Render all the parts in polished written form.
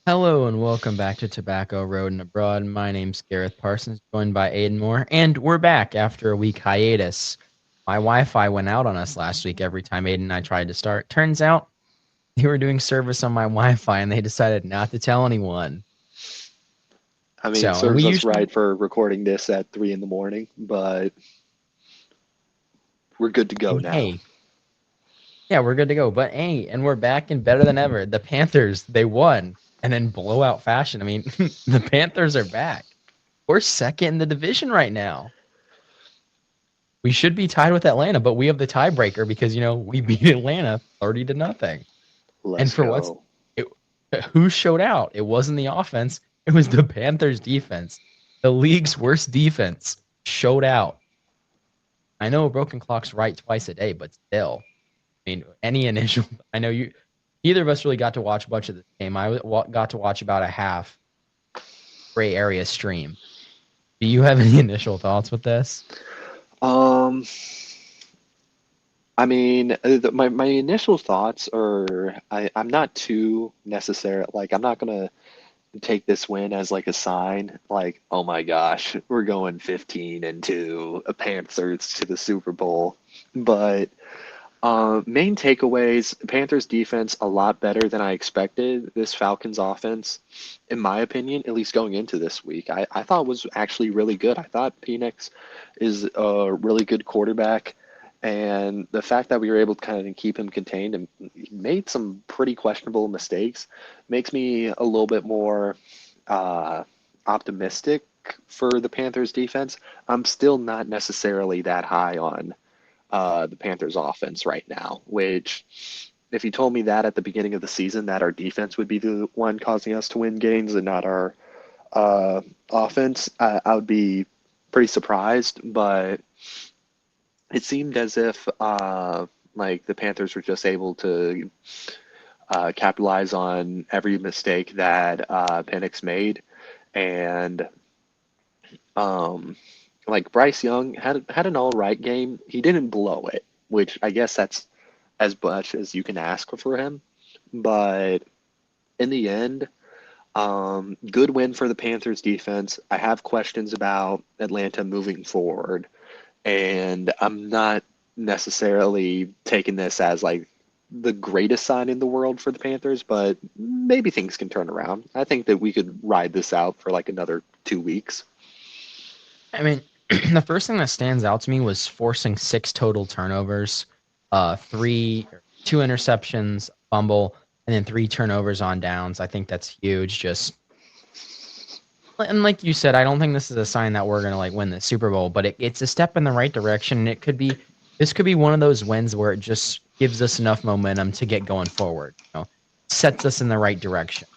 Hello and welcome back to Tobacco Road and Abroad. My name's Gareth Parsons, joined by Aiden Moore, and we're back after a week hiatus. My Wi-Fi went out on us last week every time Aiden and I tried to start. Turns out they were doing service on my Wi-Fi and they decided not to tell anyone. I mean, it And we serves us usually, right for recording this at 3 in the morning, but we're good to go and now. hey, yeah, we're good to go. But hey, and we're back and better than ever. The Panthers, they won, and in blowout fashion. I mean, the Panthers are back. We're second in the division right now. We should be tied with Atlanta, but we have the tiebreaker because we beat Atlanta 30-0. And Let's for what's go. it, who showed out? It wasn't the offense; it was the Panthers' defense. The league's worst defense showed out. I know a broken clock's right twice a day, but still, I mean, any initial. I know you. Neither of us really got to watch much of this game. I got to watch about a half gray area stream. Do you have any initial thoughts with this? Um, my initial thoughts are I'm not too necessary. Like, I'm not gonna take this win as like a sign, like, oh my gosh, we're going 15-2, a Panthers to the Super Bowl. But main takeaways, Panthers defense a lot better than I expected. This Falcons offense, in my opinion, at least going into this week, I thought was actually really good. I thought Penix is a really good quarterback. And the fact that we were able to kind of keep him contained and he made some pretty questionable mistakes makes me a little bit more uh, optimistic for the Panthers defense. I'm still not necessarily that high on the Panthers offense right now, which if you told me that at the beginning of the season that our defense would be the one causing us to win games and not our uh, offense, I would be pretty surprised. But it seemed as if like the Panthers were just able to capitalize on every mistake that Penix made, and um, like Bryce Young had an all right game. He didn't blow it, which I guess that's as much as you can ask for him. But in the end, good win for the Panthers defense. I have questions about Atlanta moving forward, and I'm not necessarily taking this as like the greatest sign in the world for the Panthers, but maybe things can turn around. I think that we could ride this out for like another 2 weeks. I mean, the first thing that stands out to me was forcing six total turnovers, two interceptions, fumble, and then three turnovers on downs. I think that's huge. Just and like you said, I don't think this is a sign that we're gonna like win the Super Bowl, but it's a step in the right direction. And this could be one of those wins where it just gives us enough momentum to get going forward. Sets us in the right direction.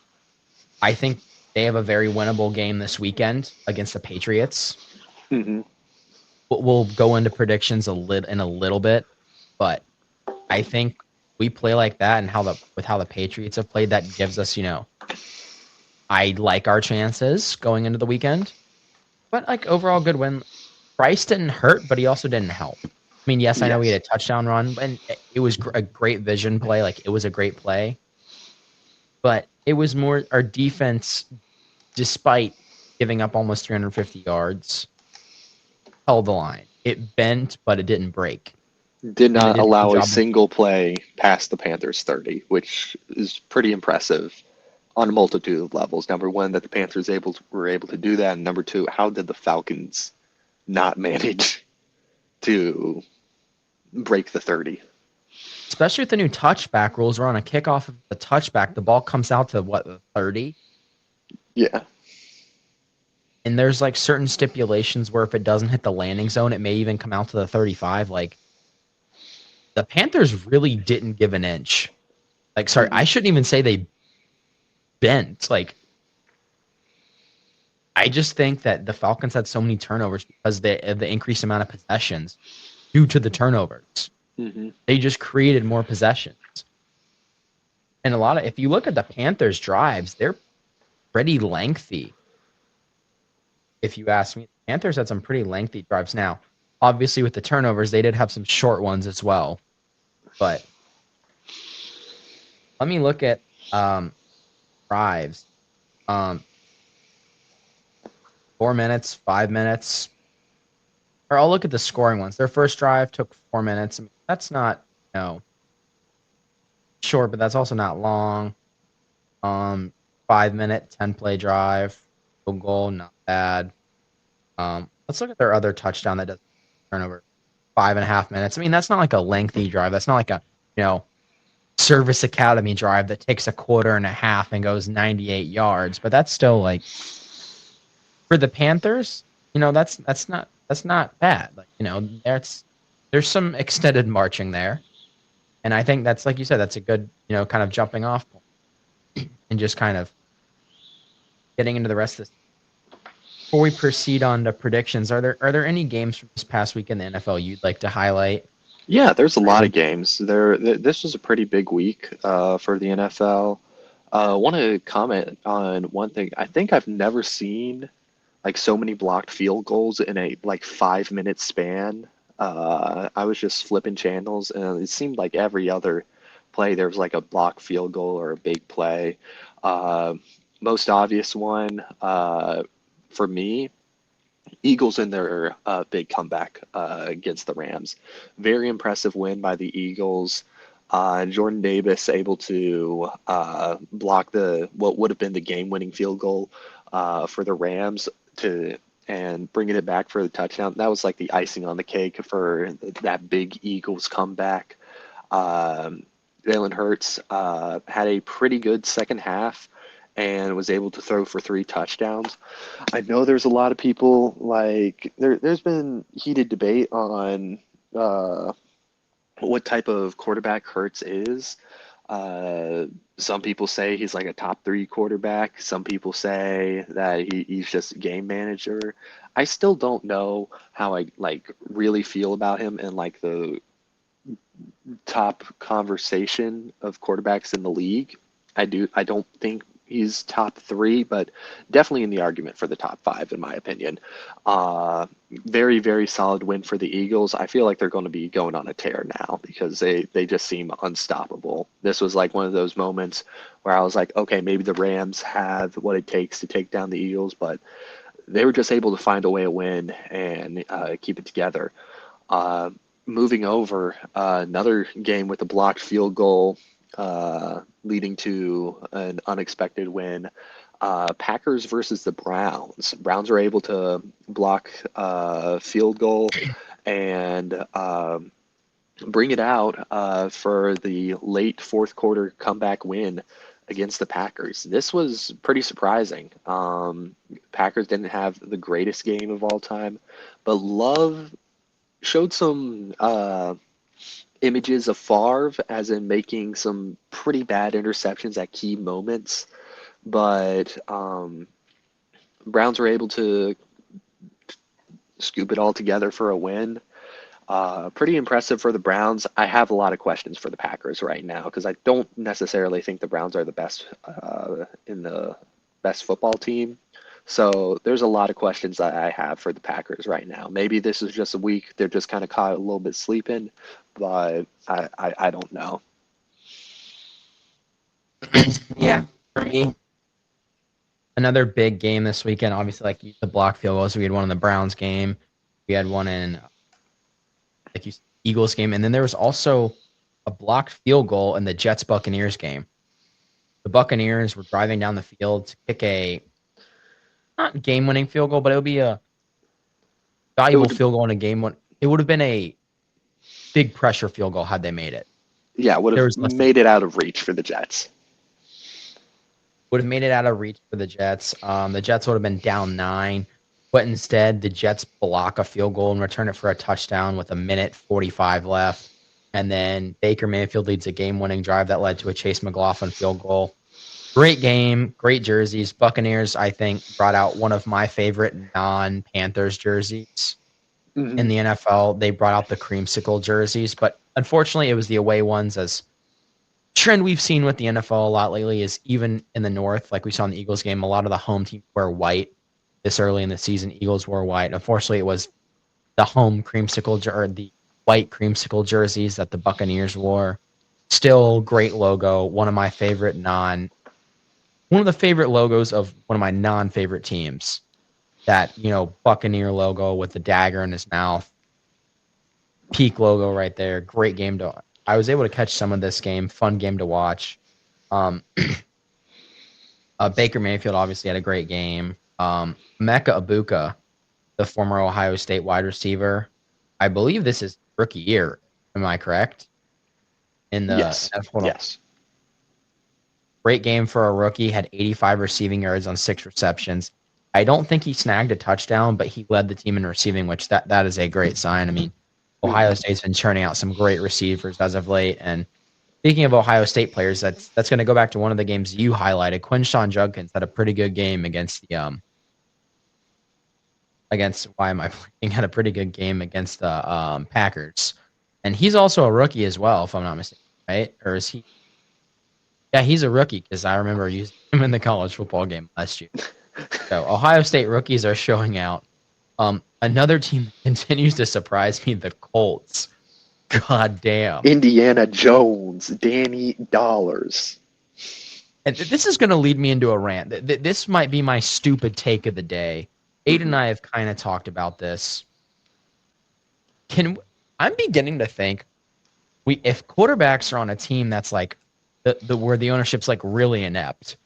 I think they have a very winnable game this weekend against the Patriots. Hmm. We'll go into predictions in a little bit, but I think we play like that and how the Patriots have played, that gives us, I like our chances going into the weekend. But like overall good win. Price didn't hurt, but he also didn't help. I mean, yes, I know he Yes. had a touchdown run, and it was a great vision play. Like it was a great play, but it was more our defense, despite giving up almost 350 yards, held the line. It bent, but it didn't break, Did and they not did a good allow a job of. single play past the Panthers 30, which is pretty impressive on a multitude of levels. Number one, that the Panthers were able to do that, and number two, how did the Falcons not manage to break the 30? Especially with the new touchback rules, where on a kickoff of the touchback, the ball comes out to what, the 30, Yeah. and there's like certain stipulations where if it doesn't hit the landing zone, it may even come out to the 35. Like the Panthers really didn't give an inch. Like, sorry, Hmm. I shouldn't even say they bent. Like, I just think that the Falcons had so many turnovers because of the increased amount of possessions due to the turnovers. Hmm. They just created more possessions. And if you look at the Panthers' drives, they're pretty lengthy. If you ask me, the Panthers had some pretty lengthy drives. Now, obviously, with the turnovers, they did have some short ones as well. But let me look at drives. Um, 4 minutes, 5 minutes, or I'll look at the scoring ones. Their first drive took 4 minutes. I mean, that's not, short, but that's also not long. 5 minute, 10 play drive, field goal, not bad. Let's look at their other touchdown that does turnover. 5.5 minutes. I mean, that's not like a lengthy drive. That's not like a, you know, service academy drive that takes a quarter and a half and goes 98 yards. But that's still like for the Panthers, that's not bad. Like, there's some extended marching there. And I think that's like you said, that's a good, kind of jumping off point and just kind of getting into the rest of this. Before we proceed on to predictions, are there any games from this past week in the NFL you'd like to highlight? Yeah, there's a lot of Really? games. This was a pretty big week for the NFL. I want to comment on one thing. I think I've never seen like so many blocked field goals in a like 5 minute span. I was just flipping channels, and it seemed like every other play there was like a blocked field goal or a big play. Uh, Most obvious one for me, Eagles in their big comeback against the Rams. Very impressive win by the Eagles. Jordan Davis able to block the what would have been the game-winning field goal for the Rams to and bringing it back for the touchdown. That was like the icing on the cake for that big Eagles comeback. Jalen Hurts had a pretty good second half and was able to throw for 3 touchdowns. I know there's a lot of people like there's been heated debate on uh, what type of quarterback Hurts is. Uh, some people say he's like a top 3 quarterback. Some people say that he's just a game manager. I still don't know how I like really feel about him and like the top conversation of quarterbacks in the league. I don't think he's top 3, but definitely in the argument for the top 5 in my opinion. Very, very solid win for the Eagles. I feel like they're going to be going on a tear now because they just seem unstoppable. This was like one of those moments where I was like, okay, maybe the Rams have what it takes to take down the Eagles, but they were just able to find a way to win and keep it together. Uh, Moving over, another game with a blocked field goal leading to an unexpected win. Packers versus the Browns. Browns are able to block field goal and bring it out for the late fourth quarter comeback win against the Packers. This was pretty surprising. Packers didn't have the greatest game of all time, but Love showed some images of Favre, as in making some pretty bad interceptions at key moments. But Browns were able to scoop it all together for a win. Pretty impressive for the Browns. I have a lot of questions for the Packers right now because I don't necessarily think the Browns are the best in the best football team. So there's a lot of questions that I have for the Packers right now. Maybe this is just a week they're just kind of caught a little bit sleeping, but I don't know. Yeah, for me, another big game this weekend. Obviously, like the block field goals. We had one in the Browns game. We had one in like you Eagles game, and then there was also a blocked field goal in the Jets Buccaneers game. The Buccaneers were driving down the field to kick a not game winning field goal, but it would be a It valuable would, field goal in a game one. It would have been a big pressure field goal had they made it. yeah, would There have was less than made it out of reach for the Jets. would have made it out of reach for the Jets. The Jets would have been down 9, but instead the Jets block a field goal and return it for a touchdown with a minute 45 left. And then Baker Mayfield leads a game-winning drive that led to a Chase McLaughlin field goal. Great game, great jerseys. Buccaneers, I think, brought out one of my favorite non-Panthers jerseys in Hmm. the NFL. They brought out the creamsicle jerseys, but unfortunately, it was the away ones. As trend we've seen with the NFL a lot lately is even in the North, like we saw in the Eagles game, a lot of the home teams wear white. This early in the season, Eagles wore white. Unfortunately, it was the home creamsicle or the white creamsicle jerseys that the Buccaneers wore. Still great logo. One of my favorite non one of the favorite logos of one of my non-favorite teams. That, Buccaneer logo with the dagger in his mouth. Peak logo right there. Great game to. I was able to catch some of this game. Fun game to watch. Um, Baker Mayfield obviously had a great game. Mecca Abuka, the former Ohio State wide receiver, I believe this is rookie year. Am I correct? In the Yes. hold on. Yes. Great game for a rookie. Had 85 receiving yards on 6 receptions. I don't think he snagged a touchdown, but he led the team in receiving, which that is a great sign. I mean, Ohio Mhm. State's been churning out some great receivers as of late. And speaking of Ohio State players, that's going to go back to one of the games you highlighted. Quinshawn Judkins had a pretty good game against the against why am I playing? Had a pretty good game against the Packers, and he's also a rookie as well, if I'm not mistaken, right? Or is he? Yeah, he's a rookie because I remember using him in the college football game last year. So Ohio State rookies are showing out. Another team that continues to surprise me, the Colts. God damn. Indiana Jones, Danny Dollars. And this is going to lead me into a rant. This might be my stupid take of the day. Aiden and Mhm. I have kind of talked about this. I'm beginning to think if quarterbacks are on a team that's like the where the ownership's like really inept,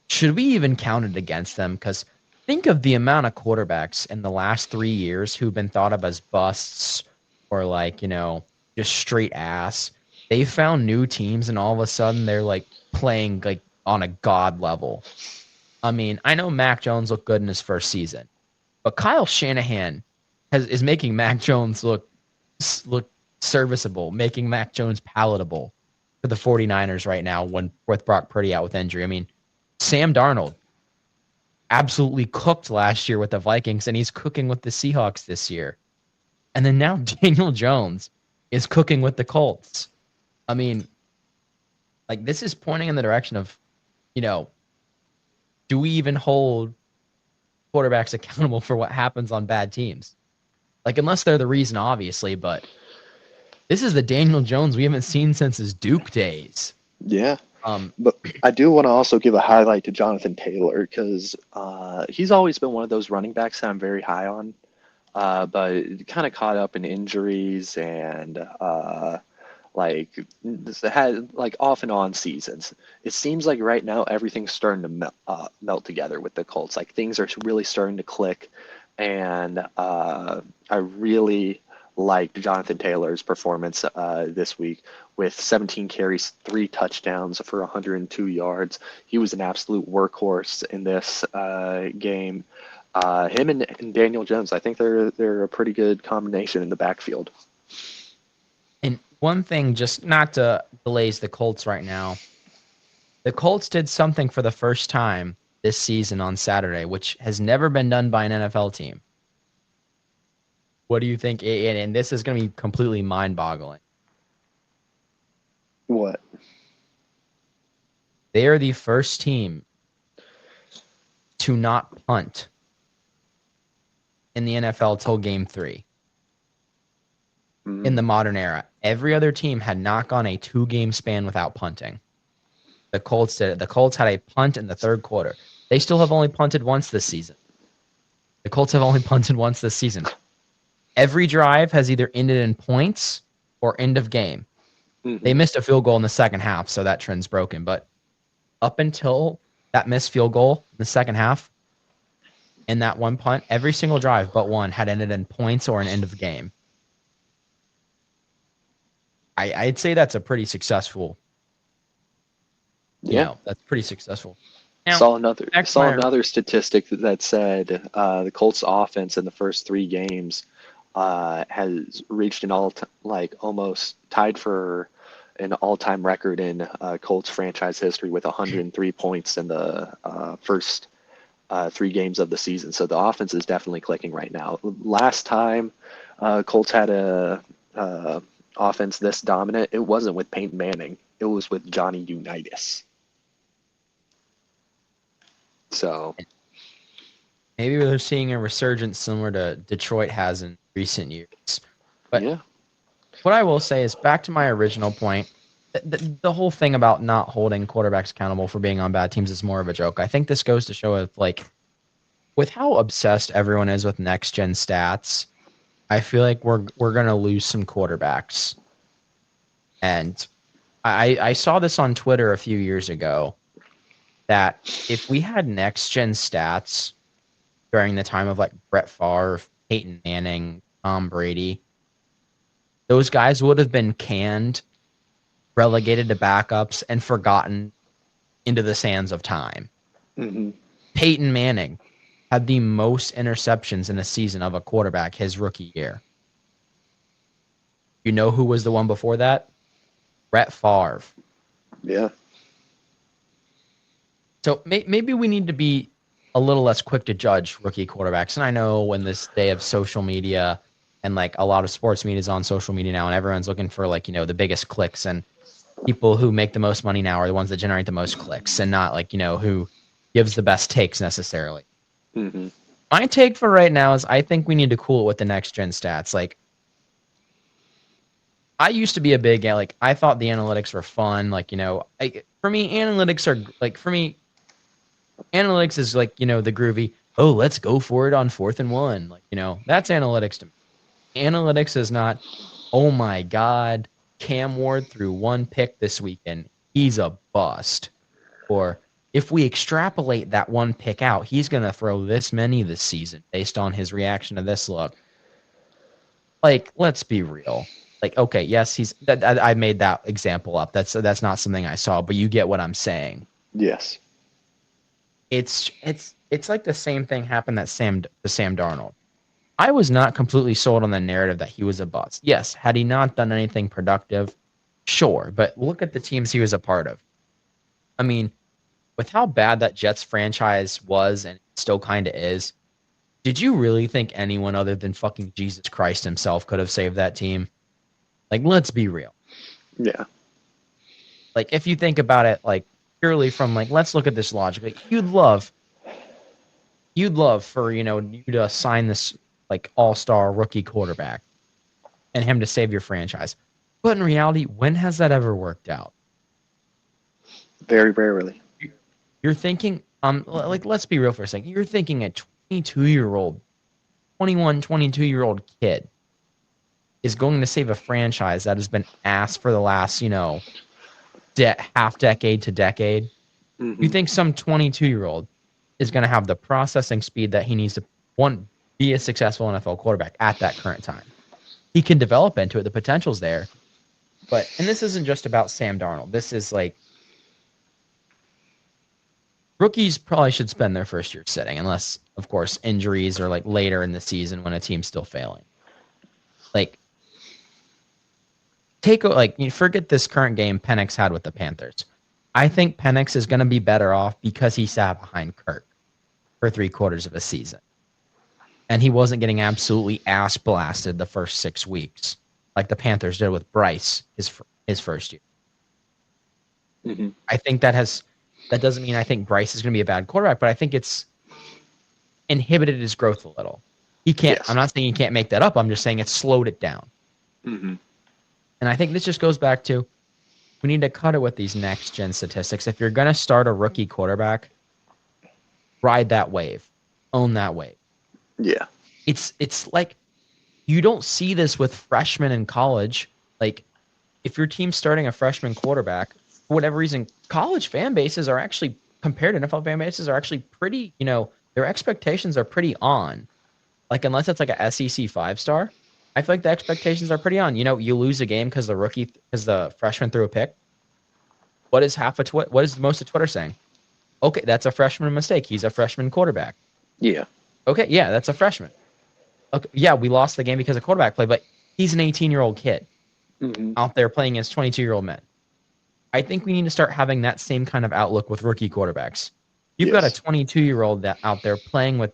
should we even count it against them? Because think of the amount of quarterbacks in the last 3 years who've been thought of as busts or like, just straight ass. They found new teams and all of a sudden they're like playing like on a god level. I mean, I know Mac Jones looked good in his first season, but Kyle Shanahan is making Mac Jones look serviceable, making Mac Jones palatable for the 49ers right now when with Brock Purdy out with injury. I mean, Sam Darnold absolutely cooked last year with the Vikings, and he's cooking with the Seahawks this year. And then now Daniel Jones is cooking with the Colts. I mean, like this is pointing in the direction of, you know, do we even hold quarterbacks accountable for what happens on bad teams? Like, unless they're the reason, obviously, but this is the Daniel Jones we haven't seen since his Duke days. Yeah. Um, But I do want to also give a highlight to Jonathan Taylor because he's always been one of those running backs that I'm very high on. But kind of caught up in injuries and like had like off and on seasons. It seems like right now everything's starting to melt together with the Colts. Like things are really starting to click, and I really liked Jonathan Taylor's performance this week with 17 carries, 3 touchdowns for 102 yards. He was an absolute workhorse in this game. Him and Daniel Jones, I think they're a pretty good combination in the backfield. and one thing, just not to glaze the Colts right now, the Colts did something for the first time this season on Saturday, which has never been done by an NFL team. What do you think? And this is going to be completely mind boggling. What? They are the first team to not punt in the NFL till game 3 in the Mm, modern era. Every other team had not gone a 2-game span without punting. The Colts did it. The Colts had a punt in the third quarter. They still have only punted once this season. The Colts have only punted once this season. Every drive has either ended in points or end of game. They mhm. missed a field goal in the second half, so that trend's broken. But up until that missed field goal in the second half and that one punt, every single drive but one had ended in points or an end of game. I'd say that's a pretty successful, Yeah. that's pretty successful. Now, Saw another back to saw my another statistic that said the Colts offense in the first 3 games has reached an like almost tied for an all-time record in Colts franchise history with 103 points in the first 3 games of the season. So the offense is definitely clicking right now. Last time Colts had a offense this dominant, it wasn't with Peyton Manning. It was with Johnny Unitas. So maybe they're seeing a resurgence similar to Detroit has in recent years. But yeah. what I will say is back to my original point. the whole thing about not holding quarterbacks accountable for being on bad teams is more of a joke. I think this goes to show if like with how obsessed everyone is with next gen stats, I feel like we're gonna lose some quarterbacks. And I saw this on Twitter a few years ago that if we had next gen stats during the time of like Brett Favre, Peyton Manning, Tom Brady, those guys would have been canned, relegated to backups, and forgotten into the sands of time. Hmm. Peyton Manning had the most interceptions in a season of a quarterback his rookie year. You know who was the one before that? Brett Favre. Yeah. So maybe we need to be a little less quick to judge rookie quarterbacks. And I know when this day of social media and like a lot of sports media is on social media now, and everyone's looking for like the biggest clicks, and people who make the most money now are the ones that generate the most clicks, and not like who gives the best takes necessarily. Hmm. My take for right now is I think we need to cool it with the next gen stats. Like I used to be a big like I thought the analytics were fun. Like for me, analytics are like for me analytics is like the groovy. Oh, let's go for it on 4th and 1. Like that's analytics to me. Analytics is not. Oh my God, Cam Ward threw one pick this weekend. He's a bust. Or if we extrapolate that one pick out, he's going to throw this many this season based on his reaction to this look. Like, let's be real. Like, okay, yes, I made that example up. That's not something I saw, but you get what I'm saying. Yes. It's like the same thing happened to Sam Darnold. I was not completely sold on the narrative that he was a bust. Yes, had he not done anything productive, sure, but look at the teams he was a part of. I mean, with how bad that Jets franchise was and still kind of is, did you really think anyone other than fucking Jesus Christ himself could have saved that team? Like, let's be real. Yeah. Like, if you think about it, like purely from like, let's look at this logically. You'd love for you to sign this like all-star rookie quarterback and him to save your franchise. But in reality, when has that ever worked out? Very rarely. You're thinking, like let's be real for a second. You're thinking a 22-year-old, 21, 22-year-old kid is going to save a franchise that has been asked for the last, half decade to decade. You Hmm. think some 22-year-old is going to have the processing speed that he needs to be a successful NFL quarterback at that current time? He can develop into it. The potential's there. And this isn't just about Sam Darnold. This is like rookies probably should spend their first year sitting, unless, of course, injuries or like later in the season when a team's still failing. Like, forget this current game Penix had with the Panthers. I think Penix is going to be better off because he sat behind Kirk for 3/4 of a season, and he wasn't getting absolutely ass blasted the first 6 weeks like the Panthers did with Bryce his first year. Hmm. I think that doesn't mean I think Bryce is going to be a bad quarterback, but I think it's inhibited his growth a little. He can't. I'm Yes. not saying he can't make that up. I'm just saying it's slowed it down. Hmm. And I think this just goes back to we need to cut it with these next gen statistics. If you're going to start a rookie quarterback, ride that wave, own that wave. Yeah. It's like you don't see this with freshmen in college. Like if your team's starting a freshman quarterback, for whatever reason, college fan bases are actually compared to NFL fan bases are actually pretty, their expectations are pretty on. Like unless it's like a SEC 5-star, I feel like the expectations are pretty on. You lose a game because the freshman threw a pick. What is what is most of Twitter saying? Okay, that's a freshman mistake. He's a freshman quarterback. Yeah. Okay, yeah, that's a freshman. Okay, yeah, we lost the game because of quarterback play, but he's an 18-year-old kid Hmm. out there playing against 22-year-old men. I think we need to start having that same kind of outlook with rookie quarterbacks. You've got a Yes. 22-year-old that out there playing with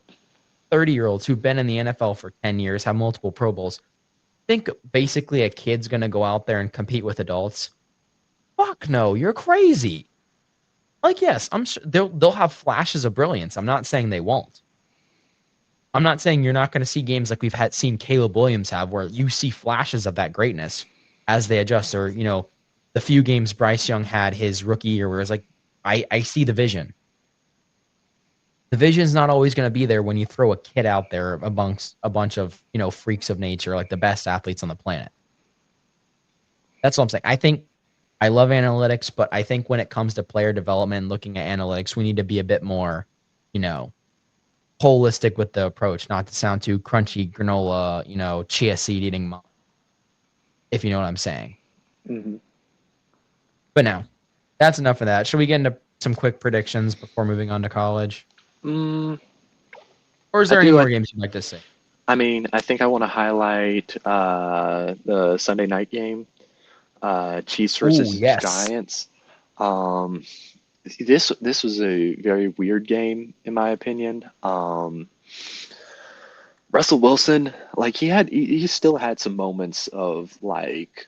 30-year-olds who've been in the NFL for 10 years, have multiple Pro Bowls. Think basically a kid's going to go out there and compete with adults? Fuck no, you're crazy. Like yes, I'm sure they'll have flashes of brilliance. I'm not saying they won't. I'm not saying you're not going to see games like we've seen Caleb Williams have, where you see flashes of that greatness as they adjust, or the few games Bryce Young had his rookie year where it's like, I see the vision. The vision's not always going to be there when you throw a kid out there amongst a bunch of, freaks of nature, like the best athletes on the planet. That's what I'm saying. I think I love analytics, but I think when it comes to player development, looking at analytics, we need to be a bit more, you know, holistic with the approach, not to sound too crunchy granola, chia seed eating mom, if you know what I'm saying. Hmm. But now, that's enough of that. Should we get into some quick predictions before moving on to college? Mm, Or is I there any do. more games you'd like to see? I mean, I think I want to highlight the Sunday night game, Chiefs Oh, versus yes. Giants. Um, this was a very weird game in my opinion. Russell Wilson, like he still had some moments of like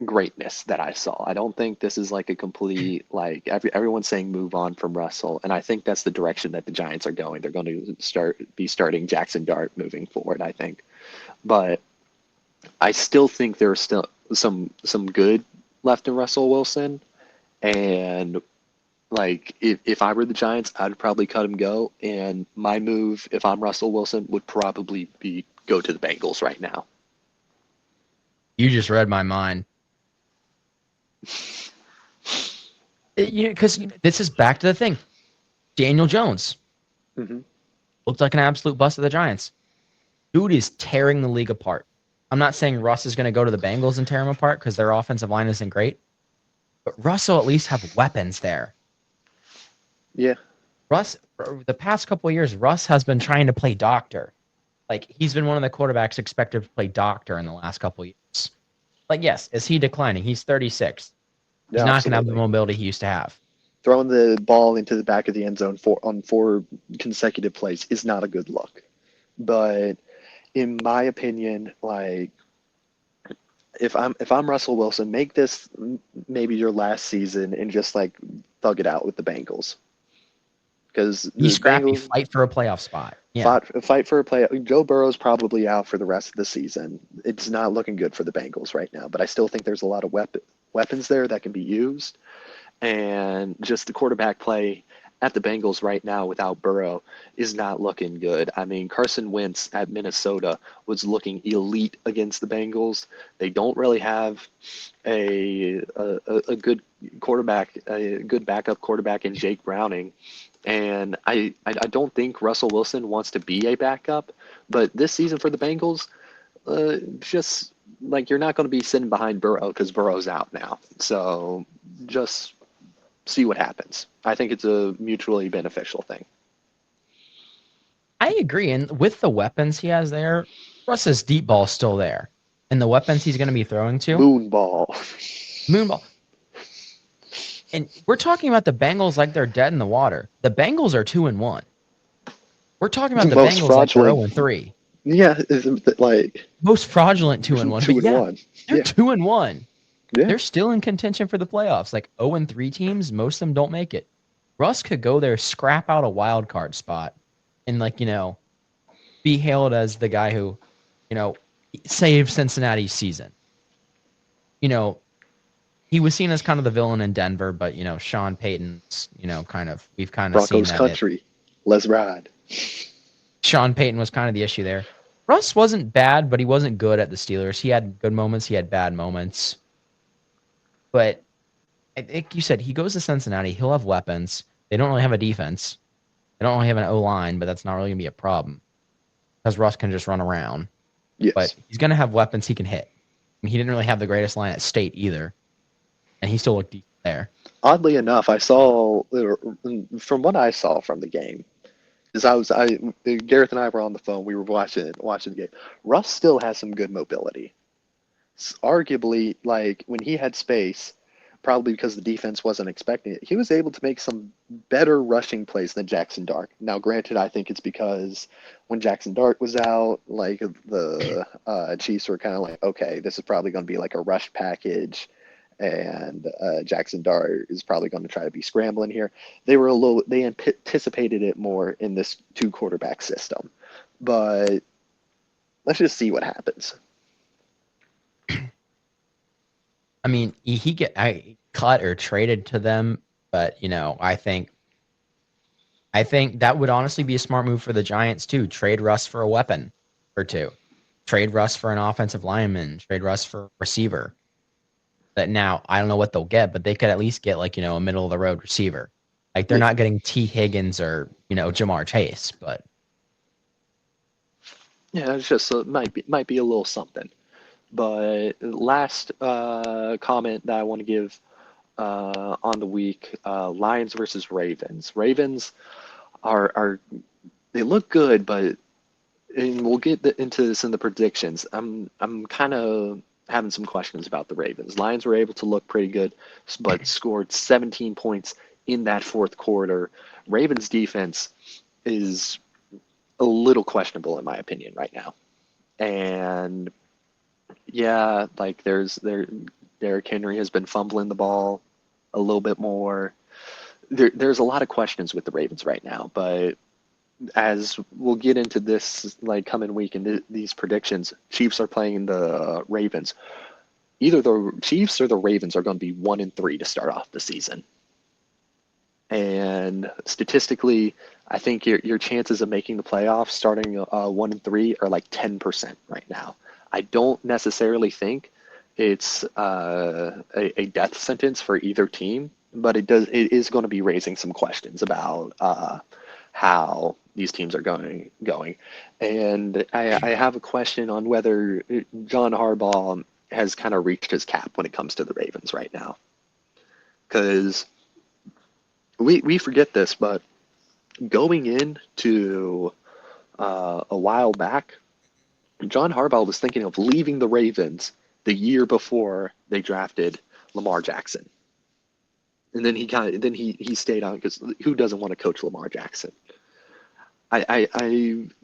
greatness that I saw. I don't think this is like a complete like everyone's saying move on from Russell, and I think that's the direction that the Giants are going. They're going to be starting Jackson Dart moving forward, I think. But I still think there's still some good left in Russell Wilson, and like if I were the Giants, I'd probably cut him go. And my move, if I'm Russell Wilson, would probably be go to the Bengals right now. You just read my mind. Because this is back to the thing. Daniel Jones Hmm. looked like an absolute bust of the Giants. Dude is tearing the league apart. I'm not saying Russ is going to go to the Bengals and tear them apart because their offensive line isn't great, but Russ will at least have weapons there. Yeah. Russ, for the past couple of years, Russ has been trying to play doctor. Like he's been one of the quarterbacks expected to play doctor in the last couple of years. Like, yes, is he declining? He's 36. He's Yeah, not going to have the absolutely. mobility he used to have. Throwing the ball into the back of the end zone on four consecutive plays is not a good look. But in my opinion, like if I'm Russell Wilson, make this maybe your last season and just like thug it out with the Bengals because Be the scrappy, Bengals fight for a playoff spot. Yeah. fight for a play. Joe Burrow's probably out for the rest of the season. It's not looking good for the Bengals right now, but I still think there's a lot of weapons there that can be used. And just the quarterback play at the Bengals right now without Burrow is not looking good. I mean, Carson Wentz at Minnesota was looking elite against the Bengals. They don't really have a good quarterback, a good backup quarterback in Jake Browning. And I don't think Russell Wilson wants to be a backup, but this season for the Bengals, just like you're not going to be sitting behind Burrow because Burrow's out now. So just see what happens. I think it's a mutually beneficial thing. I agree. And with the weapons he has there, Russ's deep ball's still there. And the weapons he's going to be throwing to, Moonball. moonball. And we're talking about the Bengals like they're dead in the water. The Bengals are 2-1. We're talking about the Most Bengals like they're fraudulent. 0-3. Yeah, like Most fraudulent 2-1. But two and yeah, one. they're Yeah, 2-1. yeah. They're still in contention for the playoffs. Like 0-3 teams, most of them don't make it. Russ could go there, scrap out a wild card spot, and be hailed as the guy who, you know, saved Cincinnati's season. You know, he was seen as kind of the villain in Denver, but Sean Payton's, we've kind of seen Broncos that country. Let's ride. Sean Payton was kind of the issue there. Russ wasn't bad, but he wasn't good at the Steelers. He had good moments, he had bad moments. But like you said, he goes to Cincinnati, he'll have weapons. They don't really have a defense. They don't really have an O line, but that's not really gonna be a problem because Russ can just run around. But Yes. he's gonna have weapons he can hit. And he didn't really have the greatest line at State either, and he still looked decent there. Oddly enough, I saw from what I saw from the game is I Gareth and I were on the phone. We were watching the game. Russ still has some good mobility. Arguably, like when he had space, probably because the defense wasn't expecting it, he was able to make some better rushing plays than Jackson Dart. Now, granted, I think it's because when Jackson Dart was out, like the Chiefs were kind of like, okay, this is probably going to be like a rush package, and Jackson Dart is probably going to try to be scrambling here. They anticipated it more in this two quarterback system, but let's just see what happens. I mean, he get cut or traded to them, but I think that would honestly be a smart move for the Giants too. Trade Russ for a weapon or two. Trade Russ for an offensive lineman. Trade Russ for a receiver. That now I don't know what they'll get, but they could at least get a middle of the road receiver. Like they're Yeah, not getting T Higgins or Jamar Chase, but yeah, it's just might be a little something. But last comment that I want to give on the week, Lions versus Ravens. Ravens are they look good, but and we'll get into this in the predictions. I'm kind of having some questions about the Ravens. Lions were able to look pretty good, but scored 17 points in that fourth quarter. Ravens defense is a little questionable in my opinion right now. And yeah, like Derrick Henry has been fumbling the ball a little bit more. There's a lot of questions with the Ravens right now, but as we'll get into this like coming week and these predictions, Chiefs are playing the Ravens. Either the Chiefs or the Ravens are going to be 1-3 to start off the season. And statistically, I think your chances of making the playoffs starting 1-3 are like 10% right now. I don't necessarily think it's a death sentence for either team, but it is going to be raising some questions about how these teams are going. And I have a question on whether John Harbaugh has kind of reached his cap when it comes to the Ravens right now. Because we forget this, but going into a while back, John Harbaugh was thinking of leaving the Ravens the year before they drafted Lamar Jackson. And then he stayed on because who doesn't want to coach Lamar Jackson? I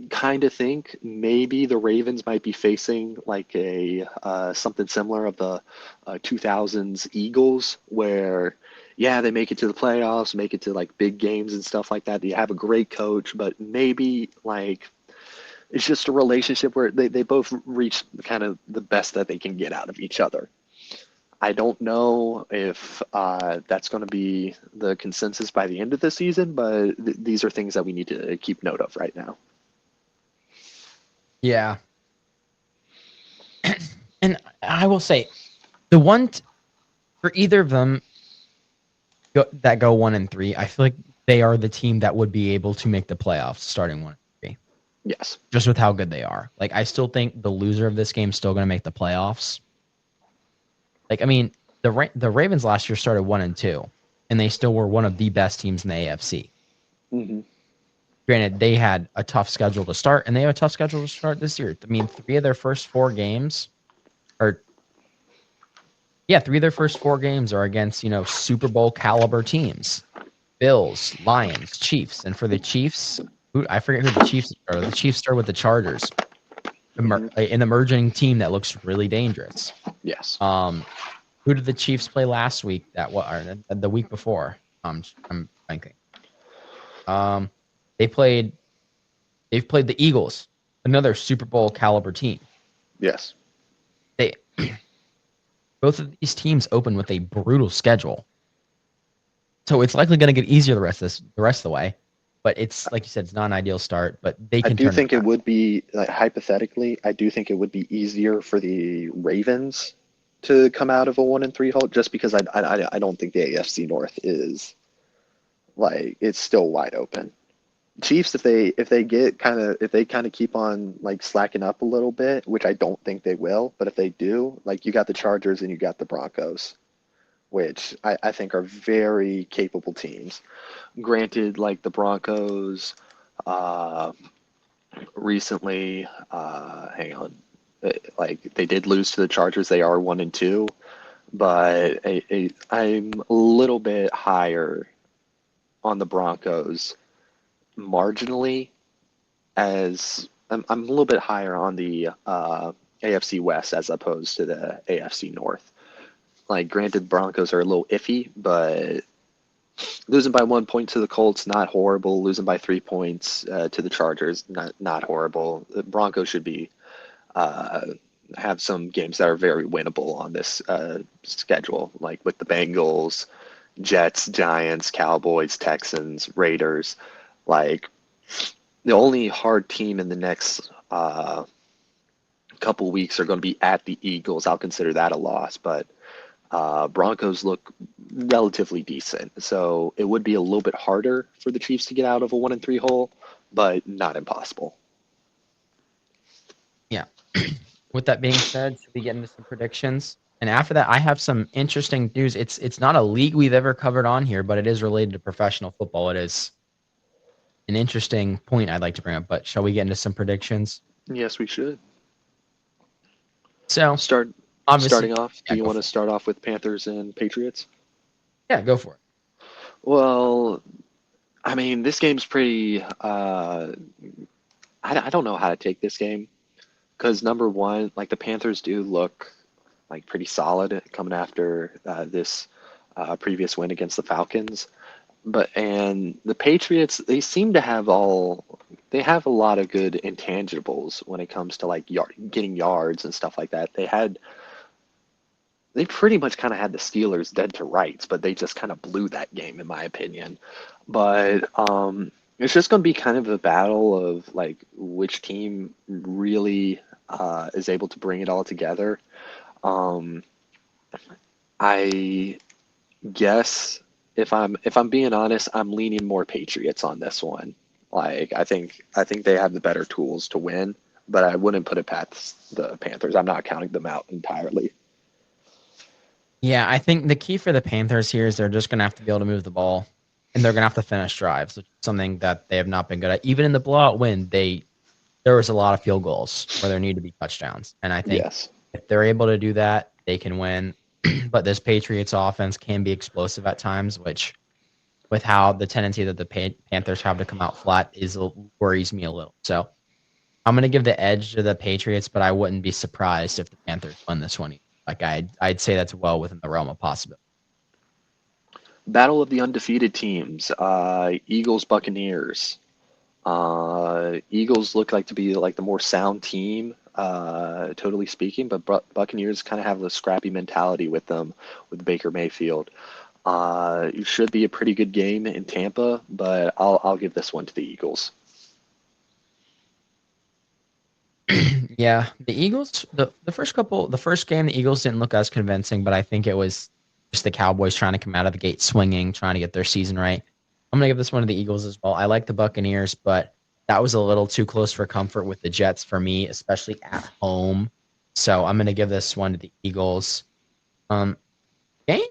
kind of think maybe the Ravens might be facing like a something similar of the 2000s Eagles, where yeah they make it to the playoffs, make it to like big games and stuff like that. They have a great coach, but maybe like it's just a relationship where they both reach kind of the best that they can get out of each other. I don't know if that's going to be the consensus by the end of the season, but these are things that we need to keep note of right now. yeah. And I will say the for either of them that go 1-3, I feel like they are the team that would be able to make the playoffs starting 1-3, Yes. just with how good they are. Like I still think the loser of this game is still going to make the playoffs. Like I mean, the Ravens last year started 1-2, and they still were one of the best teams in the AFC. Mm-hmm. Granted, they had a tough schedule to start, and they have a tough schedule to start this year. I mean, three of their first four games, or yeah, three of their first four games are against Super Bowl caliber teams: Bills, Lions, Chiefs. And for the Chiefs, I forget who the Chiefs are. The Chiefs start with the Chargers, Mm-hmm. an emerging team that looks really dangerous. Yes. Who did the Chiefs play last week? Or the week before? I'm thinking. Um, they played. They've played the Eagles, another Super Bowl caliber team. Yes. They both of these teams open with a brutal schedule, so it's likely going to get easier the rest of the way. But it's like you said, it's not an ideal start, but they I can do turn it think it around. would be like, hypothetically. I do think it would be easier for the Ravens to come out of a 1-3 halt, just because I don't think the AFC North is like it's still wide open. Chiefs, if they kind of keep on like slacking up a little bit, which I don't think they will, but if they do, like you got the Chargers and you got the Broncos, which I think are very capable teams. Granted, like the Broncos uh, recently, hang on, like they did lose to the Chargers. They are 1-2, but I'm a little bit higher on the Broncos marginally as I'm a little bit higher on the AFC West as opposed to the AFC North. Like, granted, Broncos are a little iffy, but losing by 1 point to the Colts, not horrible. Losing by 3 points to the Chargers, not horrible. The Broncos should be uh, have some games that are very winnable on this schedule, like with the Bengals, Jets, Giants, Cowboys, Texans, Raiders. Like the only hard team in the next couple weeks are going to be at the Eagles. I'll consider that a loss, but Broncos look relatively decent. So it would be a little bit harder for the Chiefs to get out of a 1-3 hole, but not impossible. Yeah. With that being said, should we get into some predictions? And after that, I have some interesting news. It's not a league we've ever covered on here, but it is related to professional football. It is an interesting point I'd like to bring up. But shall we get into some predictions? Yes, we should. So Start obviously, starting off. Do yeah, you go want to for it. start off with Panthers and Patriots? Yeah, go for it. Well, I mean, this game's pretty. I don't know how to take this game because number one, like the Panthers do look like pretty solid coming after this previous win against the Falcons. But and the Patriots, they seem to have they have a lot of good intangibles when it comes to like getting yards and stuff like that. They pretty much kind of had the Steelers dead to rights, but they just kind of blew that game in my opinion. But it's just going to be kind of a battle of like which team really is able to bring it all together. Um, I guess if I'm being honest, I'm leaning more Patriots on this one. Like I think they have the better tools to win, but I wouldn't put it past the Panthers. I'm not counting them out entirely. Yeah, I think the key for the Panthers here is they're just going to have to be able to move the ball, and they're going to have to finish drives, which is something that they have not been good at. Even in the blowout win, there was a lot of field goals where there need to be touchdowns, and I think Yes. if they're able to do that, they can win. But this Patriots offense can be explosive at times, which with how the tendency that the Panthers have to come out flat worries me a little. So I'm going to give the edge to the Patriots, but I wouldn't be surprised if the Panthers won this one. Like I'd say that's well within the realm of possibility. Battle of the undefeated teams. Eagles, Buccaneers. Eagles look like to be like the more sound team, totally speaking, but Buccaneers kind of have a scrappy mentality with them with Baker Mayfield. It should be a pretty good game in Tampa, but I'll give this one to the Eagles. Yeah, the Eagles, the first game, the Eagles didn't look as convincing, but I think it was just the Cowboys trying to come out of the gate swinging, trying to get their season right. I'm gonna give this one to the Eagles as well. I like the Buccaneers, but that was a little too close for comfort with the Jets for me, especially at home. So I'm gonna give this one to the Eagles. Um, Game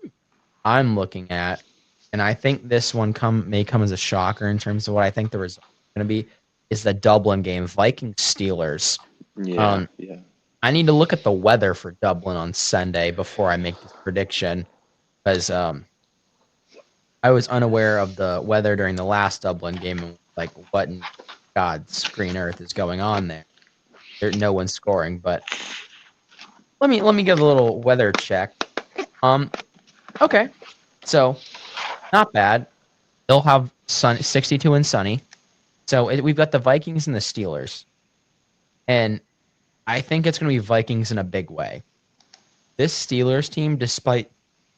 I'm looking at, and I think this one may come as a shocker in terms of what I think the result is gonna be, is the Dublin game, Vikings Steelers. Yeah, Um, yeah. I need to look at the weather for Dublin on Sunday before I make this prediction because I was unaware of the weather during the last Dublin game and like what in God's green earth is going on there. No one's scoring, but let me give a little weather check. Um, okay, so not bad. They'll have 62 and sunny. So we've got the Vikings and the Steelers, and I think it's going to be Vikings in a big way. This Steelers team, despite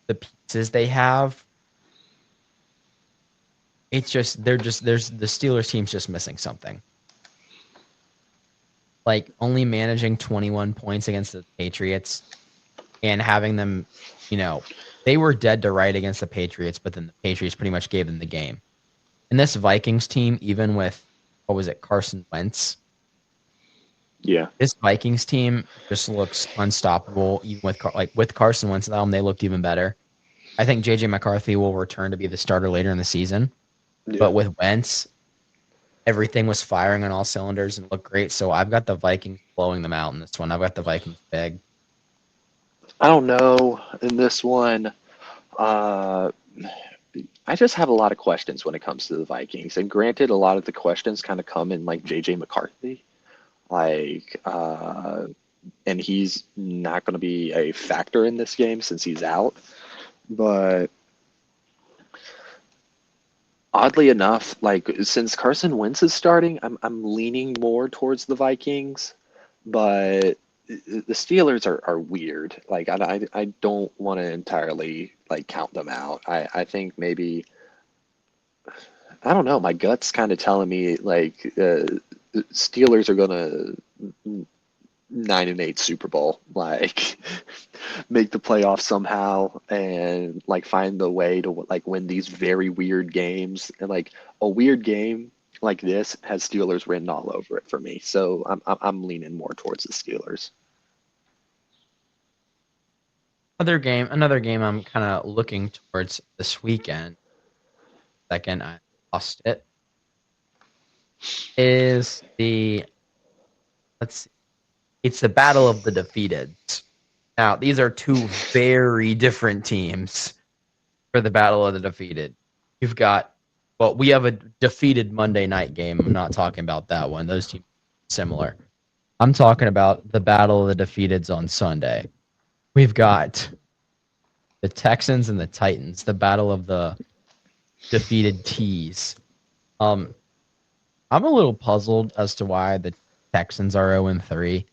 the pieces they have, it's just there's the Steelers team's just missing something. Like only managing 21 points against the Patriots and having them, they were dead to right against the Patriots, but then the Patriots pretty much gave them the game. And this Vikings team, even with what was it, Carson Wentz, Yeah. this Vikings team just looks unstoppable. Even with Carson Wentz at them, they looked even better. I think JJ McCarthy will return to be the starter later in the season. Yeah. But with Wentz, everything was firing on all cylinders and looked great. So I've got the Vikings blowing them out in this one. I've got the Vikings big. I don't know in this one. Uh, I just have a lot of questions when it comes to the Vikings. And granted, a lot of the questions kind of come in like JJ McCarthy. Like, and he's not going to be a factor in this game since he's out. But oddly enough, like since Carson Wentz is starting, I'm leaning more towards the Vikings. But the Steelers are weird. Like I don't want to entirely like count them out. I think maybe I don't know. My gut's kind of telling me like Steelers are gonna 9-8 Super Bowl, like make the playoffs somehow and like find the way to like win these very weird games. And like a weird game like this has Steelers written all over it for me. So I'm leaning more towards the Steelers. Another game I'm kind of looking towards this weekend. Second, I lost it. Is the let's see, it's the Battle of the Defeated. Now, these are two very different teams for the Battle of the Defeated. You've got, well, we have a defeated Monday night game. I'm not talking about that one. Those teams are similar. I'm talking about the Battle of the Defeateds on Sunday. We've got the Texans and the Titans, the Battle of the Defeated T's. I'm a little puzzled as to why the Texans are 0-3.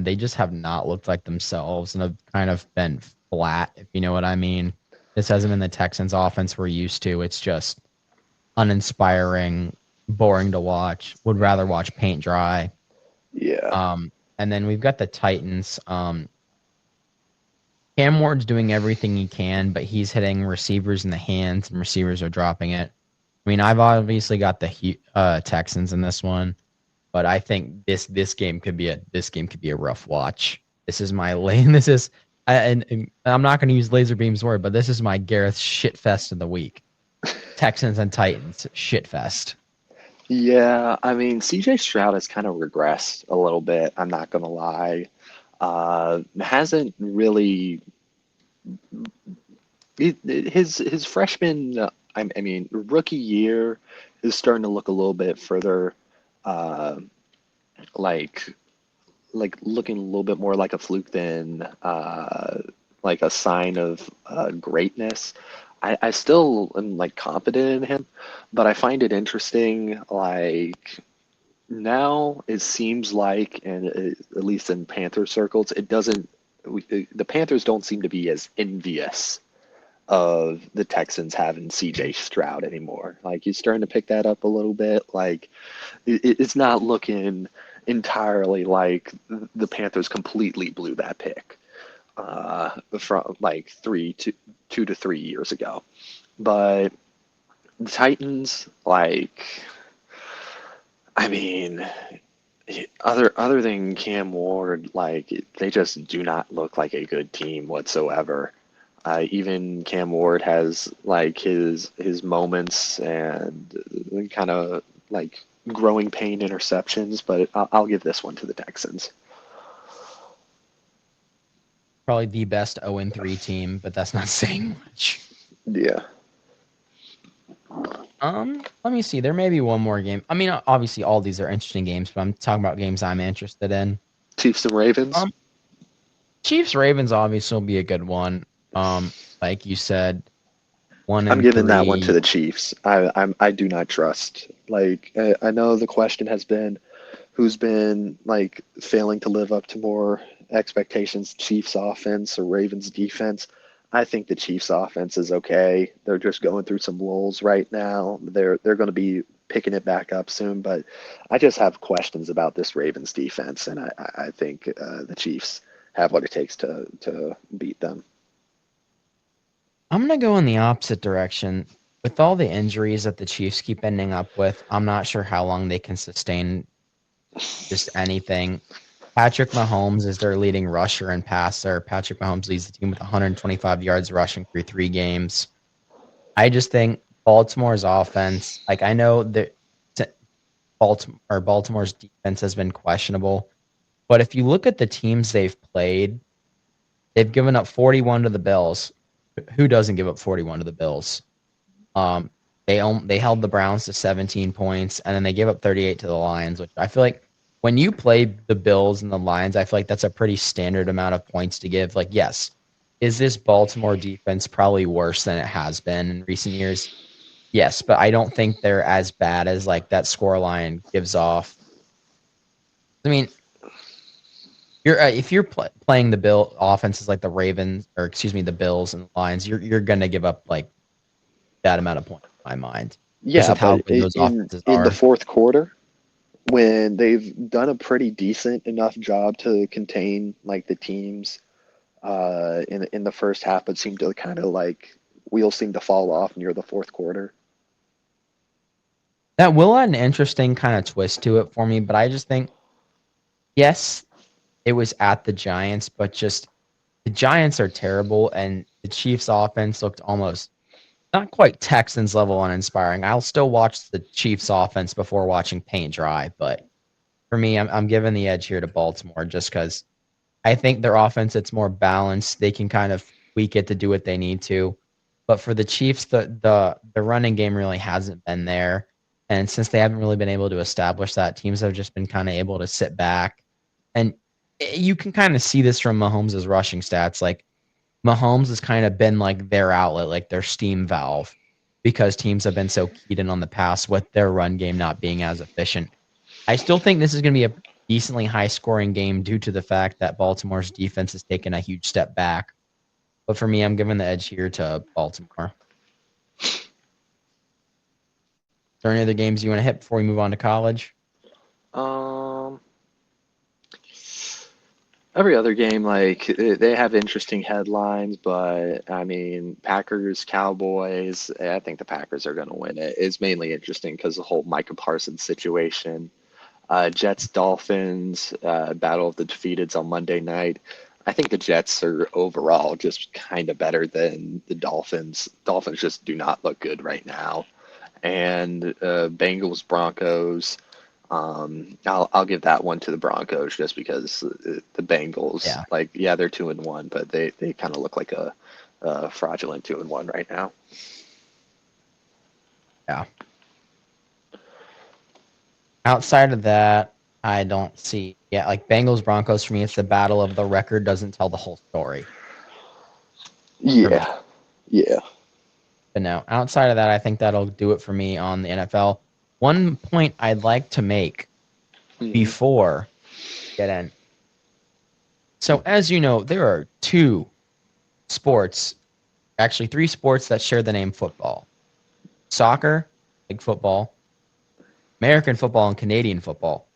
They just have not looked like themselves and have kind of been flat, if you know what I mean. This hasn't been the Texans offense we're used to. It's just uninspiring, boring to watch. Would rather watch paint dry. Yeah. And then we've got the Titans. Cam Ward's doing everything he can, but he's hitting receivers in the hands and receivers are dropping it. I mean, I've obviously got the Texans in this one. But I think this game could be a rough watch. This is my lane. This is and I'm not going to use Laser Beam's word, but this is my Gareth shitfest of the week. Texans and Titans shitfest. Yeah, I mean, CJ Stroud has kind of regressed a little bit. I'm not gonna lie. Hasn't really his freshman. I mean, rookie year is starting to look a little bit further, uh, like looking a little bit more like a fluke than like a sign of greatness. I still am like confident in him, but I find it interesting. Like now, it seems like, and at least in Panther circles, it doesn't. The Panthers don't seem to be as envious of the Texans having CJ Stroud anymore. Like he's starting to pick that up a little bit. Like it's not looking entirely like the Panthers completely blew that pick from like 2 to 3 years ago. But the Titans, like, I mean, other than Cam Ward, like they just do not look like a good team whatsoever. Even Cam Ward has like his moments and kind of like growing pain interceptions, but I'll give this one to the Texans. Probably the best 0-3 team, but that's not saying much. Yeah. Let me see. There may be one more game. I mean, obviously all these are interesting games, but I'm talking about games I'm interested in. Chiefs and Ravens. Chiefs Ravens obviously will be a good one. Like you said, I'm giving that one to 1-3. the Chiefs. I do not trust. Like I know the question has been who's been like failing to live up to more expectations, Chiefs offense or Ravens defense. I think the Chiefs offense is okay. They're just going through some lulls right now. They're going to be picking it back up soon, but I just have questions about this Ravens defense, and I think the Chiefs have what it takes to beat them. I'm gonna go in the opposite direction. With all the injuries that the Chiefs keep ending up with, I'm not sure how long they can sustain just anything. Patrick Mahomes is their leading rusher and passer. Patrick Mahomes leads the team with 125 yards rushing through 3 games. I just think Baltimore's offense, like I know that Baltimore's defense has been questionable, but if you look at the teams they've played, they've given up 41 to the Bills. Who doesn't give up 41 to the Bills? Um, they held the Browns to 17 points, and then they gave up 38 to the Lions, which I feel like when you play the Bills and the Lions, I feel like that's a pretty standard amount of points to give. Like, yes, is this Baltimore defense probably worse than it has been in recent years? Yes, but I don't think they're as bad as like that score line gives off. I mean, You're if you're playing the Bill offenses like the Ravens or excuse me the Bills and the Lions, you're gonna give up like that amount of points in my mind, just Yeah, with how but good those offenses in the are. fourth quarter, when they've done a pretty decent enough job to contain like the teams in the first half, but seem to kind of like wheels seem to fall off near the fourth quarter. That will add an interesting kind of twist to it for me, but I just think yes, it was at the Giants, but just the Giants are terrible, and the Chiefs' offense looked almost not quite Texans level uninspiring. I'll still watch the Chiefs' offense before watching paint dry, but for me, I'm giving the edge here to Baltimore just because I think their offense it's more balanced. They can kind of tweak it to do what they need to. But for the Chiefs, the running game really hasn't been there. And since they haven't really been able to establish that, teams have just been kind of able to sit back. And you can kind of see this from Mahomes' rushing stats. Like Mahomes has kind of been like their outlet, like their steam valve, because teams have been so keyed in on the pass with their run game not being as efficient. I still think this is going to be a decently high scoring game due to the fact that Baltimore's defense has taken a huge step back. But for me, I'm giving the edge here to Baltimore. Are there any other games you want to hit before we move on to college? Um, every other game, like they have interesting headlines, but I mean, Packers, Cowboys, I think the Packers are going to win it. It's mainly interesting because the whole Micah Parsons situation. Jets, Dolphins, Battle of the Defeateds on Monday night. I think the Jets are overall just kind of better than the Dolphins. Dolphins just do not look good right now. And Bengals, Broncos. I'll give that one to the Broncos just because the Bengals, Yeah. like, yeah, they're 2-1, but they kind of look like a fraudulent 2-1 right now. Yeah. Outside of that, I don't see. Yeah, like Bengals Broncos for me, it's the battle of the record doesn't tell the whole story for me. Yeah, yeah. But no, outside of that, I think that'll do it for me on the NFL. One point I'd like to make Hmm. before get in. So as you know, there are two sports, actually three sports that share the name football. Soccer, like football, American football, and Canadian football.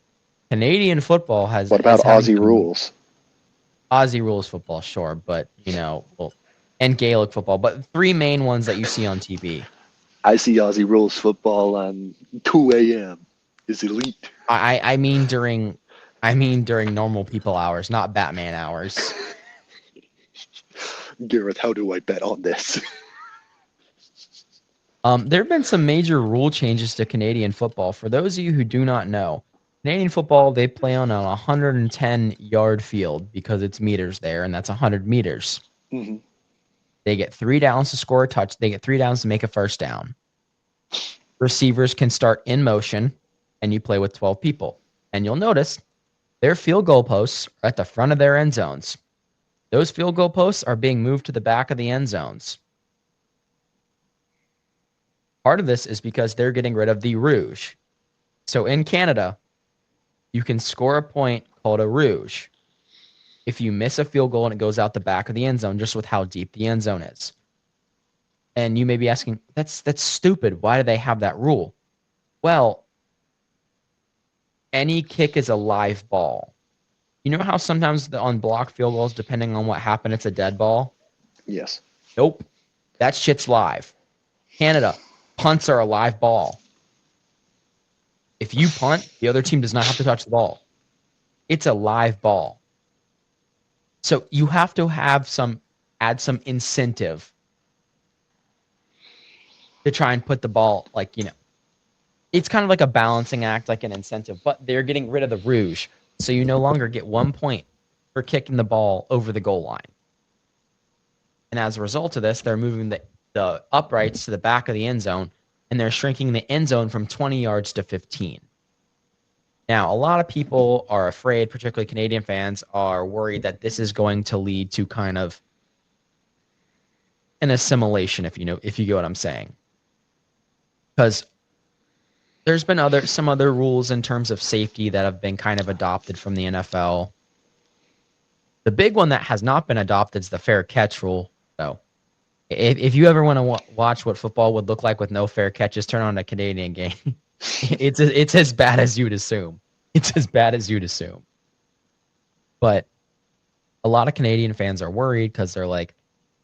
Canadian football has What is about having Aussie some rules? Aussie rules football, sure, but well, and Gaelic football, but three main ones that you see on TV. I see Aussie rules football on 2 a.m. is elite. I mean during normal people hours, not Batman hours. Gareth, how do I bet on this? There have been some major rule changes to Canadian football. For those of you who do not know, Canadian football they play on a 110-yard field because it's meters there, and that's 100 meters. Hmm. They get 3 downs to score a touch. They get 3 downs to make a first down. Receivers can start in motion, and you play with 12 people. And you'll notice their field goal posts are at the front of their end zones. Those field goal posts are being moved to the back of the end zones. Part of this is because they're getting rid of the rouge. So in Canada, you can score a point called a rouge if you miss a field goal and it goes out the back of the end zone, just with how deep the end zone is. And you may be asking, that's stupid. Why do they have that rule? Well, any kick is a live ball. You know how sometimes on block field goals, depending on what happened, it's a dead ball? Yes. Nope. That shit's live. Canada, punts are a live ball. If you punt, the other team does not have to touch the ball. It's a live ball. So you have to add some incentive to try and put the ball it's kind of like a balancing act, like an incentive, but they're getting rid of the rouge. So you no longer get 1 point for kicking the ball over the goal line. And as a result of this, they're moving the uprights to the back of the end zone, and they're shrinking the end zone from 20 yards to 15. Now, a lot of people are afraid, particularly Canadian fans, are worried that this is going to lead to kind of an assimilation, if you get what I'm saying. Because there's been some other rules in terms of safety that have been kind of adopted from the NFL. The big one that has not been adopted is the fair catch rule. So if you ever want to watch what football would look like with no fair catches, turn on a Canadian game. It's as bad as you'd assume. It's as bad as you'd assume. But a lot of Canadian fans are worried because they're like,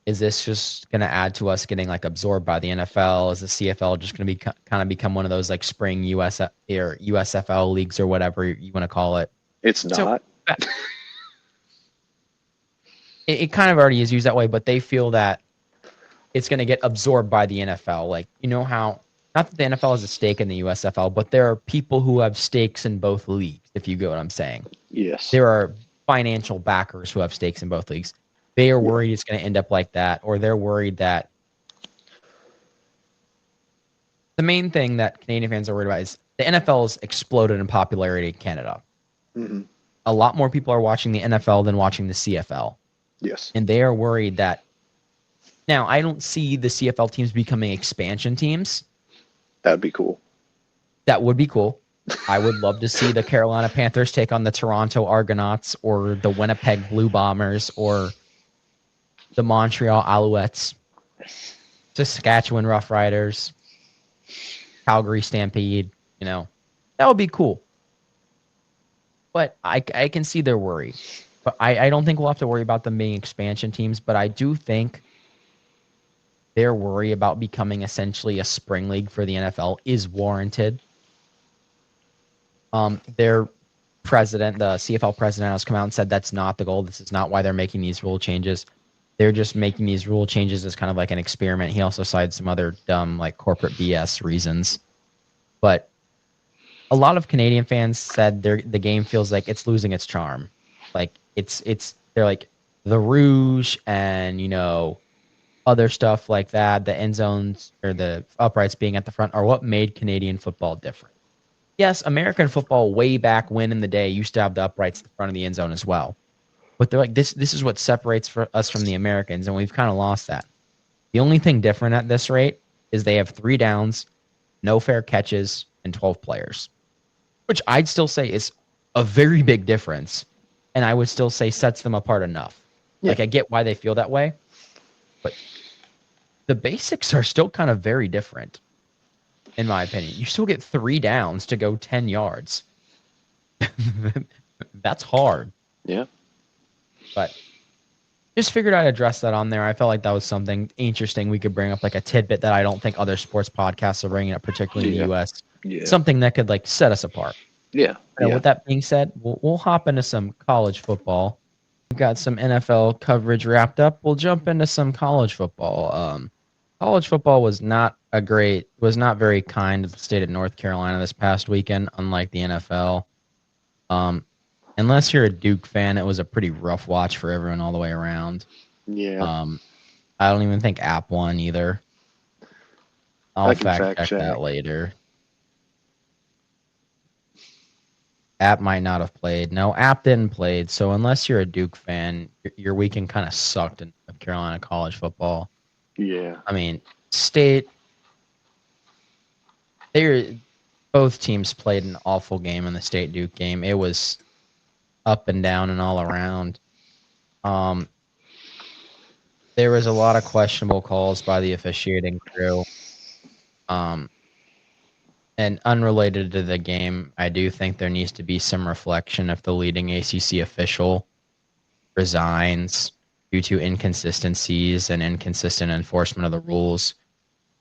is this just going to add to us getting like absorbed by the NFL? Is the CFL just going to be kind of become one of those like spring US or USFL leagues or whatever you want to call it? It's So not. it kind of already is used that way, but they feel that it's going to get absorbed by the NFL. Like, you know how, not that the NFL has a stake in the USFL, but there are people who have stakes in both leagues, if you get what I'm saying. Yes. There are financial backers who have stakes in both leagues. They are worried it's going to end up like that, or they're worried that the main thing that Canadian fans are worried about is the NFL has exploded in popularity in Canada. Mm-hmm. A lot more people are watching the NFL than watching the CFL. Yes. And they are worried that now I don't see the CFL teams becoming expansion teams. That'd be cool. That would be cool. I would love to see the Carolina Panthers take on the Toronto Argonauts or the Winnipeg Blue Bombers or the Montreal Alouettes, Saskatchewan Roughriders, Calgary Stampede. You know, that would be cool. But I can see their worry. But I don't think we'll have to worry about them being expansion teams. But I do think their worry about becoming essentially a spring league for the NFL is warranted. Their president, the CFL president, has come out and said that's not the goal. This is not why they're making these rule changes. They're just making these rule changes as kind of like an experiment. He also cited some other dumb like corporate BS reasons. But a lot of Canadian fans said the game feels like it's losing its charm. Like they're like the Rouge and, you know, other stuff like that, the end zones or the uprights being at the front are what made Canadian football different. Yes, American football way back when in the day used to have the uprights at the front of the end zone as well. But they're like, this is what separates us from the Americans, and we've kind of lost that. The only thing different at this rate is they have 3 downs, no fair catches, and 12 players, which I'd still say is a very big difference, and I would still say sets them apart enough. Yeah. Like, I get why they feel that way, but the basics are still kind of very different, in my opinion. You still get 3 downs to go 10 yards. That's hard. Yeah. But just figured I'd address that on there. I felt like that was something interesting we could bring up, like a tidbit that I don't think other sports podcasts are bringing up, particularly in the U.S. Yeah. Something that could like set us apart. Yeah. With that being said, we'll hop into some college football. We've got some NFL coverage wrapped up. We'll jump into some college football. College football was not very kind to the state of North Carolina this past weekend, unlike the NFL. Unless you're a Duke fan, it was a pretty rough watch for everyone all the way around. Yeah. I don't even think App won either. I'll fact check that later. App might not have played. No, App didn't play. So unless you're a Duke fan, your weekend kind of sucked in North Carolina college football. Yeah. I mean, State, both teams played an awful game in the State Duke game. It was up and down and all around. There was a lot of questionable calls by the officiating crew. And unrelated to the game, I do think there needs to be some reflection if the leading ACC official resigns due to inconsistencies and inconsistent enforcement of the rules.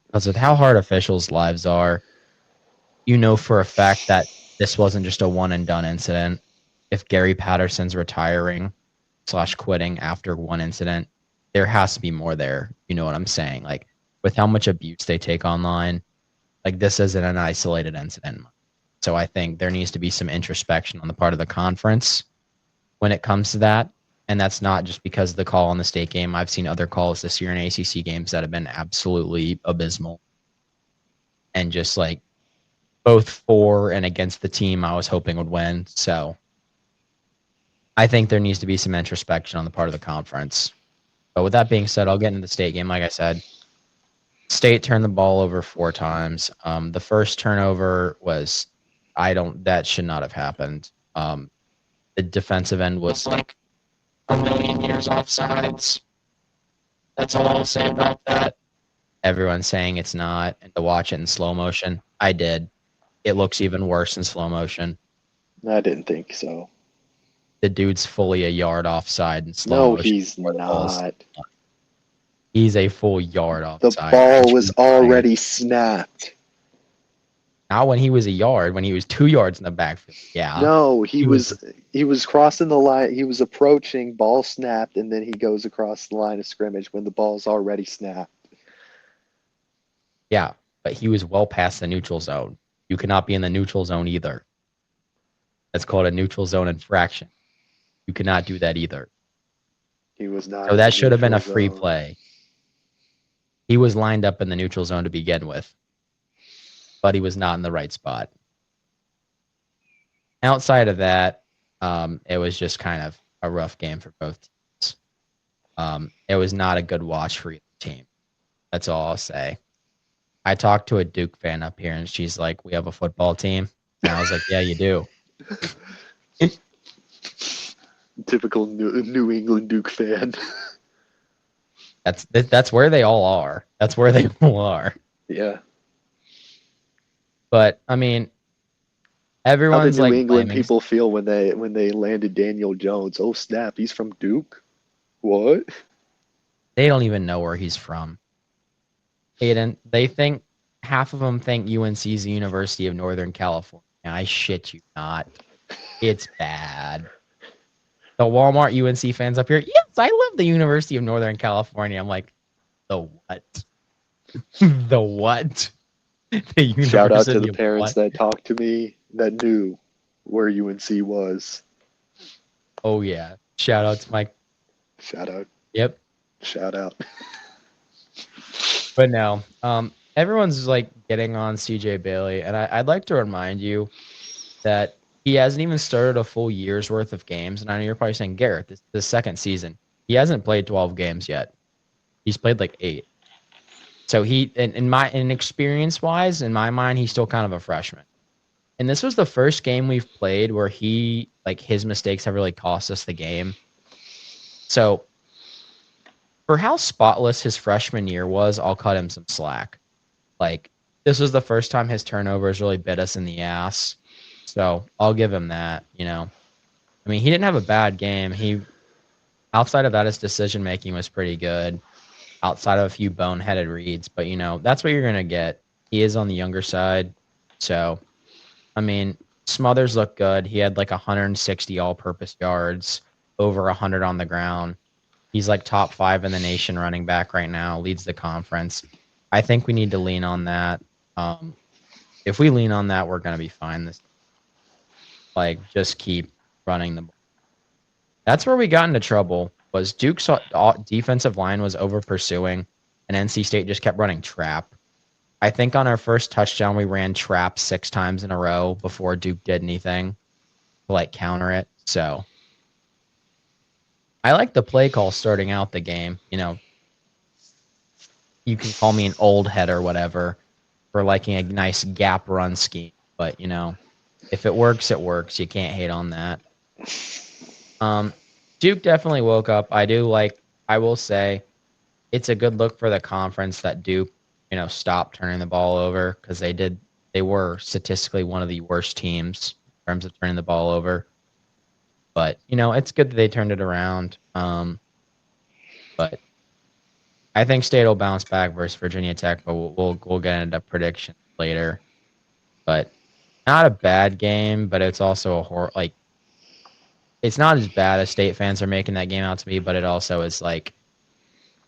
Because with how hard officials' lives are, you know for a fact that this wasn't just a one-and-done incident. If Gary Patterson's retiring / quitting after one incident, there has to be more there. You know what I'm saying? Like, with how much abuse they take online, like, this isn't an isolated incident. So I think there needs to be some introspection on the part of the conference when it comes to that. And that's not just because of the call on the state game. I've seen other calls this year in ACC games that have been absolutely abysmal. And just, like, both for and against the team I was hoping would win. So I think there needs to be some introspection on the part of the conference. But with that being said, I'll get into the state game. Like I said, State turned the ball over 4 times. The first turnover was, that should not have happened. The defensive end was like a million years offsides. That's all I'll say about that. Everyone's saying it's not, and to watch it in slow motion, I did. It looks even worse in slow motion. I didn't think so. The dude's fully a yard offside in slow No, motion. he's not. He's a full yard The offside. ball was already snapped. Not when he was a yard, when he was 2 yards in the backfield. Yeah. No, he was crossing the line. He was approaching, ball snapped, and then he goes across the line of scrimmage when the ball's already snapped. Yeah, but he was well past the neutral zone. You cannot be in the neutral zone either. That's called a neutral zone infraction. You cannot do that either. He was not. So that should have been a neutral free zone. play. He was lined up in the neutral zone to begin with, but he was not in the right spot. Outside of that, it was just kind of a rough game for both teams. It was not a good watch for either team. That's all I'll say. I talked to a Duke fan up here, and she's like, "We have a football team." And I was like, "Yeah, you do." Typical New England Duke fan. That's where they all are. That's where they all are. Yeah. But I mean, How everyone's did New like England blaming. people feel when they landed Daniel Jones? Oh snap, he's from Duke. What? They don't even know where he's from. Aiden, they think half of them think UNC is the University of Northern California. I shit you not. It's bad. The Walmart UNC fans up here, yes, I love the University of Northern California. I'm like, the what? The what? The Shout out to University the of parents what? that talked to me that knew where UNC was. Oh yeah. Shout out to Mike. Shout out. Yep. Shout out. But no, everyone's like getting on CJ Bailey, and I'd like to remind you that he hasn't even started a full year's worth of games. And I know you're probably saying, Garrett, this is the second season. He hasn't played 12 games yet. He's played like 8. So he, in experience wise, in my mind, he's still kind of a freshman. And this was the first game we've played where his mistakes have really cost us the game. So for how spotless his freshman year was, I'll cut him some slack. Like, this was the first time his turnovers really bit us in the ass. So I'll give him that, I mean, he didn't have a bad game. Outside of that, his decision making was pretty good. Outside of a few boneheaded reads, but that's what you're gonna get. He is on the younger side, so I mean, Smothers looked good. He had like 160 all-purpose yards, over 100 on the ground. He's like top 5 in the nation running back right now. Leads the conference. I think we need to lean on that. If we lean on that, we're gonna be fine. Just keep running the ball. That's where we got into trouble. Was Duke's defensive line was over pursuing, and NC State just kept running trap. I think on our first touchdown, we ran trap 6 times in a row before Duke did anything to counter it. So I like the play call starting out the game. You can call me an old head or whatever for liking a nice gap run scheme, but if it works, it works. You can't hate on that. Duke definitely woke up. I will say, it's a good look for the conference that Duke, stopped turning the ball over, because they were statistically one of the worst teams in terms of turning the ball over. But, it's good that they turned it around. But I think State will bounce back versus Virginia Tech, but we'll get into predictions later. But not a bad game, but it's also it's not as bad as State fans are making that game out to be, but it also is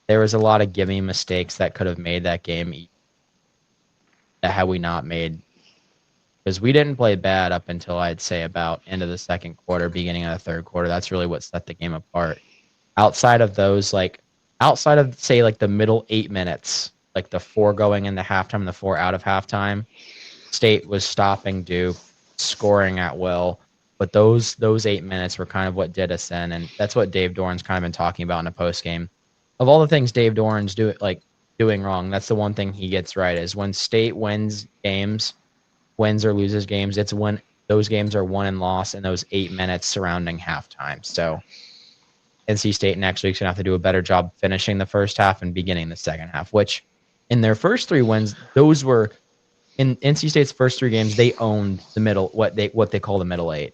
there was a lot of gimme mistakes that could have made that game that had we not made. Because we didn't play bad up until I'd say about end of the second quarter, beginning of the third quarter. That's really what set the game apart. Outside of those, outside of say the middle 8 minutes, the 4 going into halftime and the 4 out of halftime, State was stopping Duke, scoring at will. But those 8 minutes were kind of what did us in, and that's what Dave Doran's kind of been talking about in the post game. Of all the things Dave Doran's doing wrong, that's the one thing he gets right, is when State wins or loses games, it's when those games are won and lost in those 8 minutes surrounding halftime. So NC State next week's going to have to do a better job finishing the first half and beginning the second half, which in their first 3 wins, those were in NC State's first 3 games, they owned the middle, what they call the middle 8.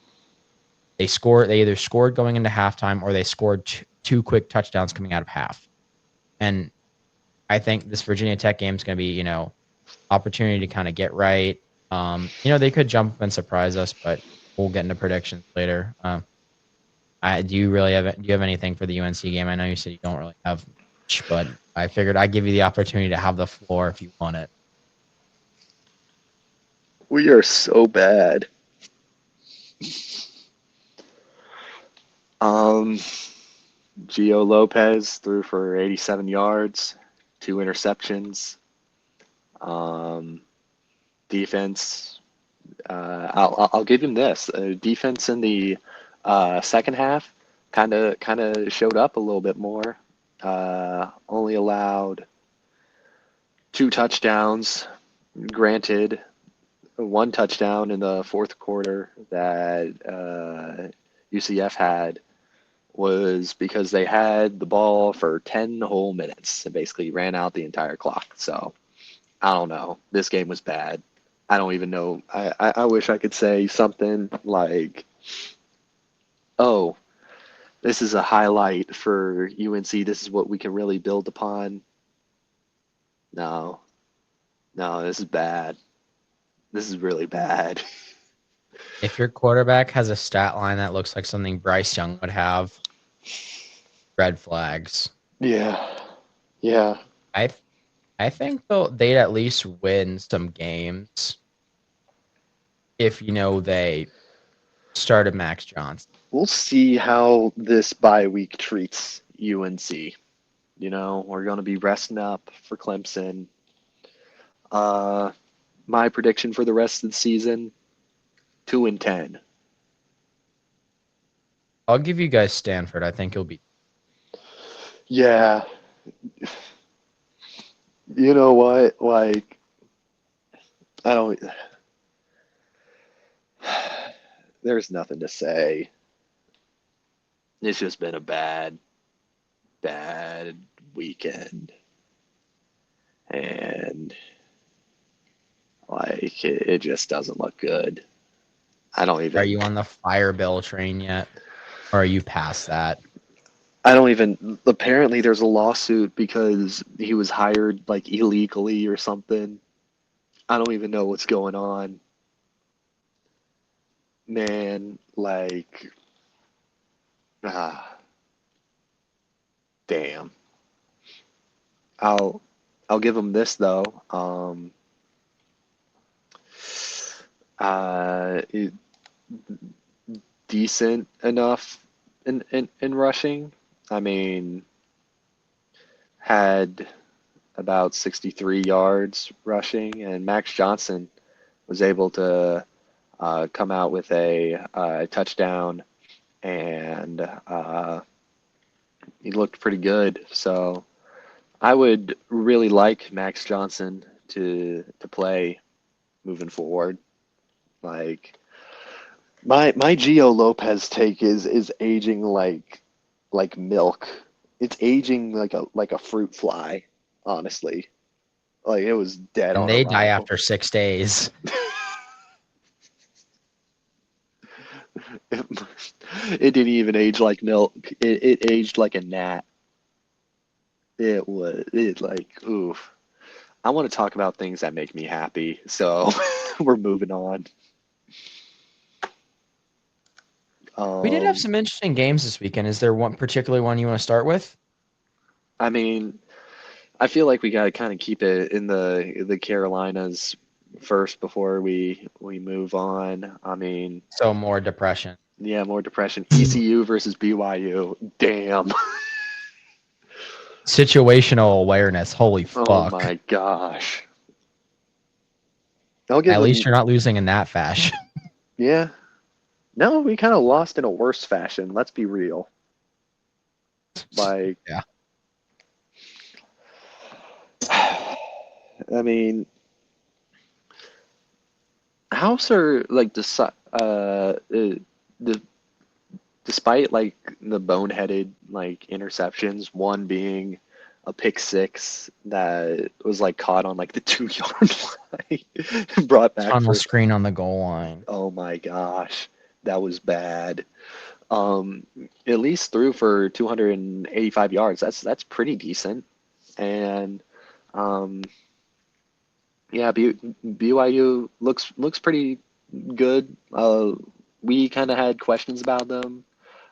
They either scored going into halftime or they scored 2 quick touchdowns coming out of half. And I think this Virginia Tech game is going to be, opportunity to kind of get right. They could jump up and surprise us, but we'll get into predictions later. Do you have anything for the UNC game? I know you said you don't really have much, but I figured I'd give you the opportunity to have the floor if you want it. We are so bad. Gio Lopez threw for 87 yards, 2 interceptions. Defense, I'll give him this. Defense in the second half kind of showed up a little bit more. Only allowed 2 touchdowns. Granted, 1 touchdown in the fourth quarter that UCF had was because they had the ball for 10 whole minutes and basically ran out the entire clock. So I don't know. This game was bad. I don't even know. I wish I could say something like, oh, this is a highlight for UNC. This is what we can really build upon. No, this is bad. This is really bad. If your quarterback has a stat line that looks like something Bryce Young would have, red flags. Yeah. I think they'd at least win some games if they started Max Johnson. We'll see how this bye week treats UNC. We're going to be resting up for Clemson. My prediction for the rest of the season, 2-10. I'll give you guys Stanford. I think you'll be. Yeah. You know what? Like, I don't. There's nothing to say. It's just been a bad weekend. And, like, it just doesn't look good. I don't even. Are you on the fire bill train yet? Or are you past that? I don't even. Apparently, there's a lawsuit because he was hired, like, illegally or something. I don't even know what's going on. Man, like, damn. I'll give him this though. It, decent enough in rushing. I mean, had about 63 yards rushing, and Max Johnson was able to come out with a touchdown, and he looked pretty good. So I would really like Max Johnson to play moving forward. Like, my Gio Lopez take is aging like milk. It's aging like a fruit fly, honestly. Like, it was dead And on they die arrival. after 6 days. It didn't even age like milk. It aged like a gnat. It like, oof. I want to talk about things that make me happy, so we're moving on. We did have some interesting games this weekend. Is there one particular one you want to start with? I mean, I feel like we got to kind of keep it in the Carolinas first before we move on. I mean, So more depression. yeah, more depression. ECU versus BYU. Damn. Situational awareness. Holy fuck. Oh my gosh. I'll give At least them, you're not losing in that fashion. yeah. No, we kind of lost in a worse fashion. Let's be real. Like, Yeah. I mean, how's our like the despite like the boneheaded like interceptions, one being a pick six that was like caught on like the 2 yard line, brought back Tunnel for, screen on the goal line. oh my gosh, that was bad. Um, at least threw for 285 yards. That's pretty decent. And um, yeah, BYU looks pretty good. We kind of had questions about them,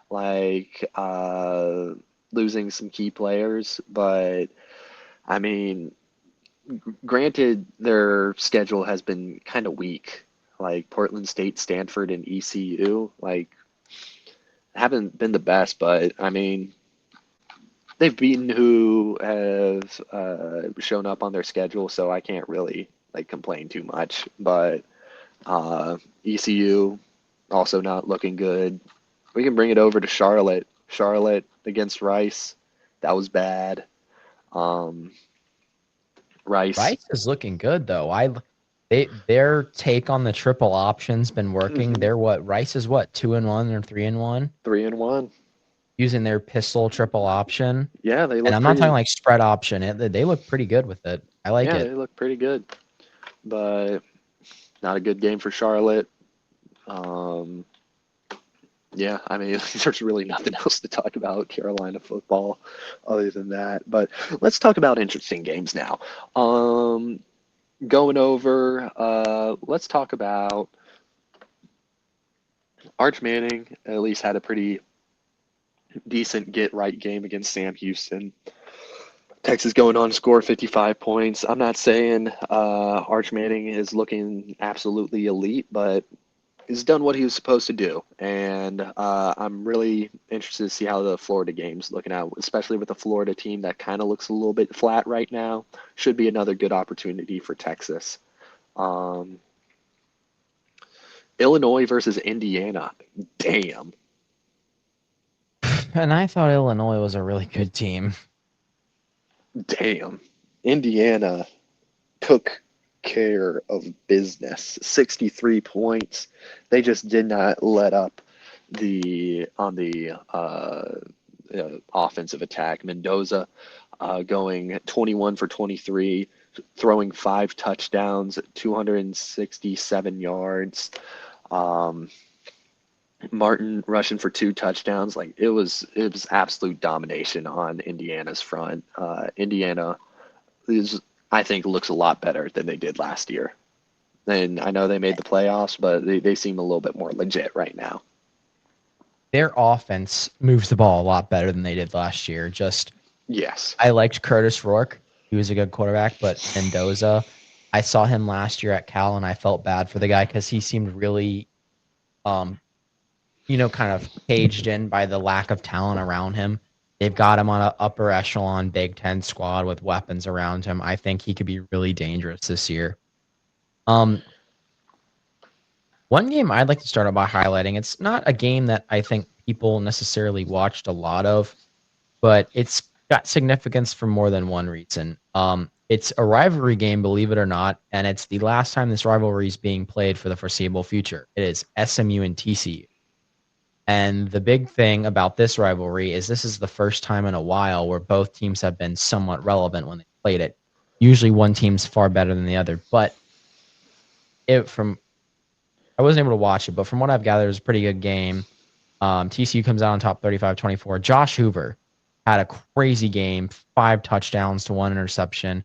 like losing some key players, but I mean, granted, their schedule has been kind of weak. Like Portland State, Stanford, and ECU, like haven't been the best, but I mean, they've beaten who have shown up on their schedule, so I can't really like complain too much. But ECU also not looking good. We can bring it over to Charlotte. Charlotte against Rice, that was bad. Um, Rice, Rice is looking good though. Their take on the triple option's been working. mhm, They're what Rice is what 2-1 or 3-1 3-1. using their pistol triple option. Yeah, they And look I'm not talking pretty. like spread option. They look pretty good with it. I like Yeah, it. they look pretty good, but not a good game for Charlotte. Um, Yeah, I mean, there's really nothing else to talk about Carolina football other than that. But let's talk about interesting games now. Um, Going over, let's talk about Arch Manning. At least had a pretty decent get right game against Sam Houston. Texas going on to score 55 points. I'm not saying Arch Manning is looking absolutely elite, but he's done what he was supposed to do, and I'm really interested to see how the Florida game's looking out, especially with the Florida team that kind of looks a little bit flat right now. Should be another good opportunity for Texas. Um, Illinois versus Indiana. Damn, And I thought Illinois was a really good team. damn. Indiana took care of business. 63 points. They just did not let up the offensive attack. Mendoza going 21 for 23, throwing 5 touchdowns, 267 yards. Um, Martin rushing for 2 touchdowns. Like it was absolute domination on Indiana's front. Indiana is, I think, looks a lot better than they did last year. And I know they made the playoffs, but they seem a little bit more legit right now. Their offense moves the ball a lot better than they did last year. Just Yes. I liked Curtis Rourke. He was a good quarterback, but Mendoza, I saw him last year at Cal and I felt bad for the guy because he seemed really um kind of caged in by the lack of talent around him. They've got him on an upper echelon Big Ten squad with weapons around him. I think he could be really dangerous this year. Um, One game I'd like to start out by highlighting. It's not a game that I think people necessarily watched a lot of, but it's got significance for more than one reason. It's a rivalry game, believe it or not, and it's the last time this rivalry is being played for the foreseeable future. It is SMU and TCU. And the big thing about this rivalry is this is the first time in a while where both teams have been somewhat relevant when they played it. Usually one team's far better than the other, but it from I wasn't able to watch it, but from what I've gathered, it was a pretty good game. TCU comes out on top 35-24. Josh Hoover had a crazy game, 5 touchdowns to 1 interception.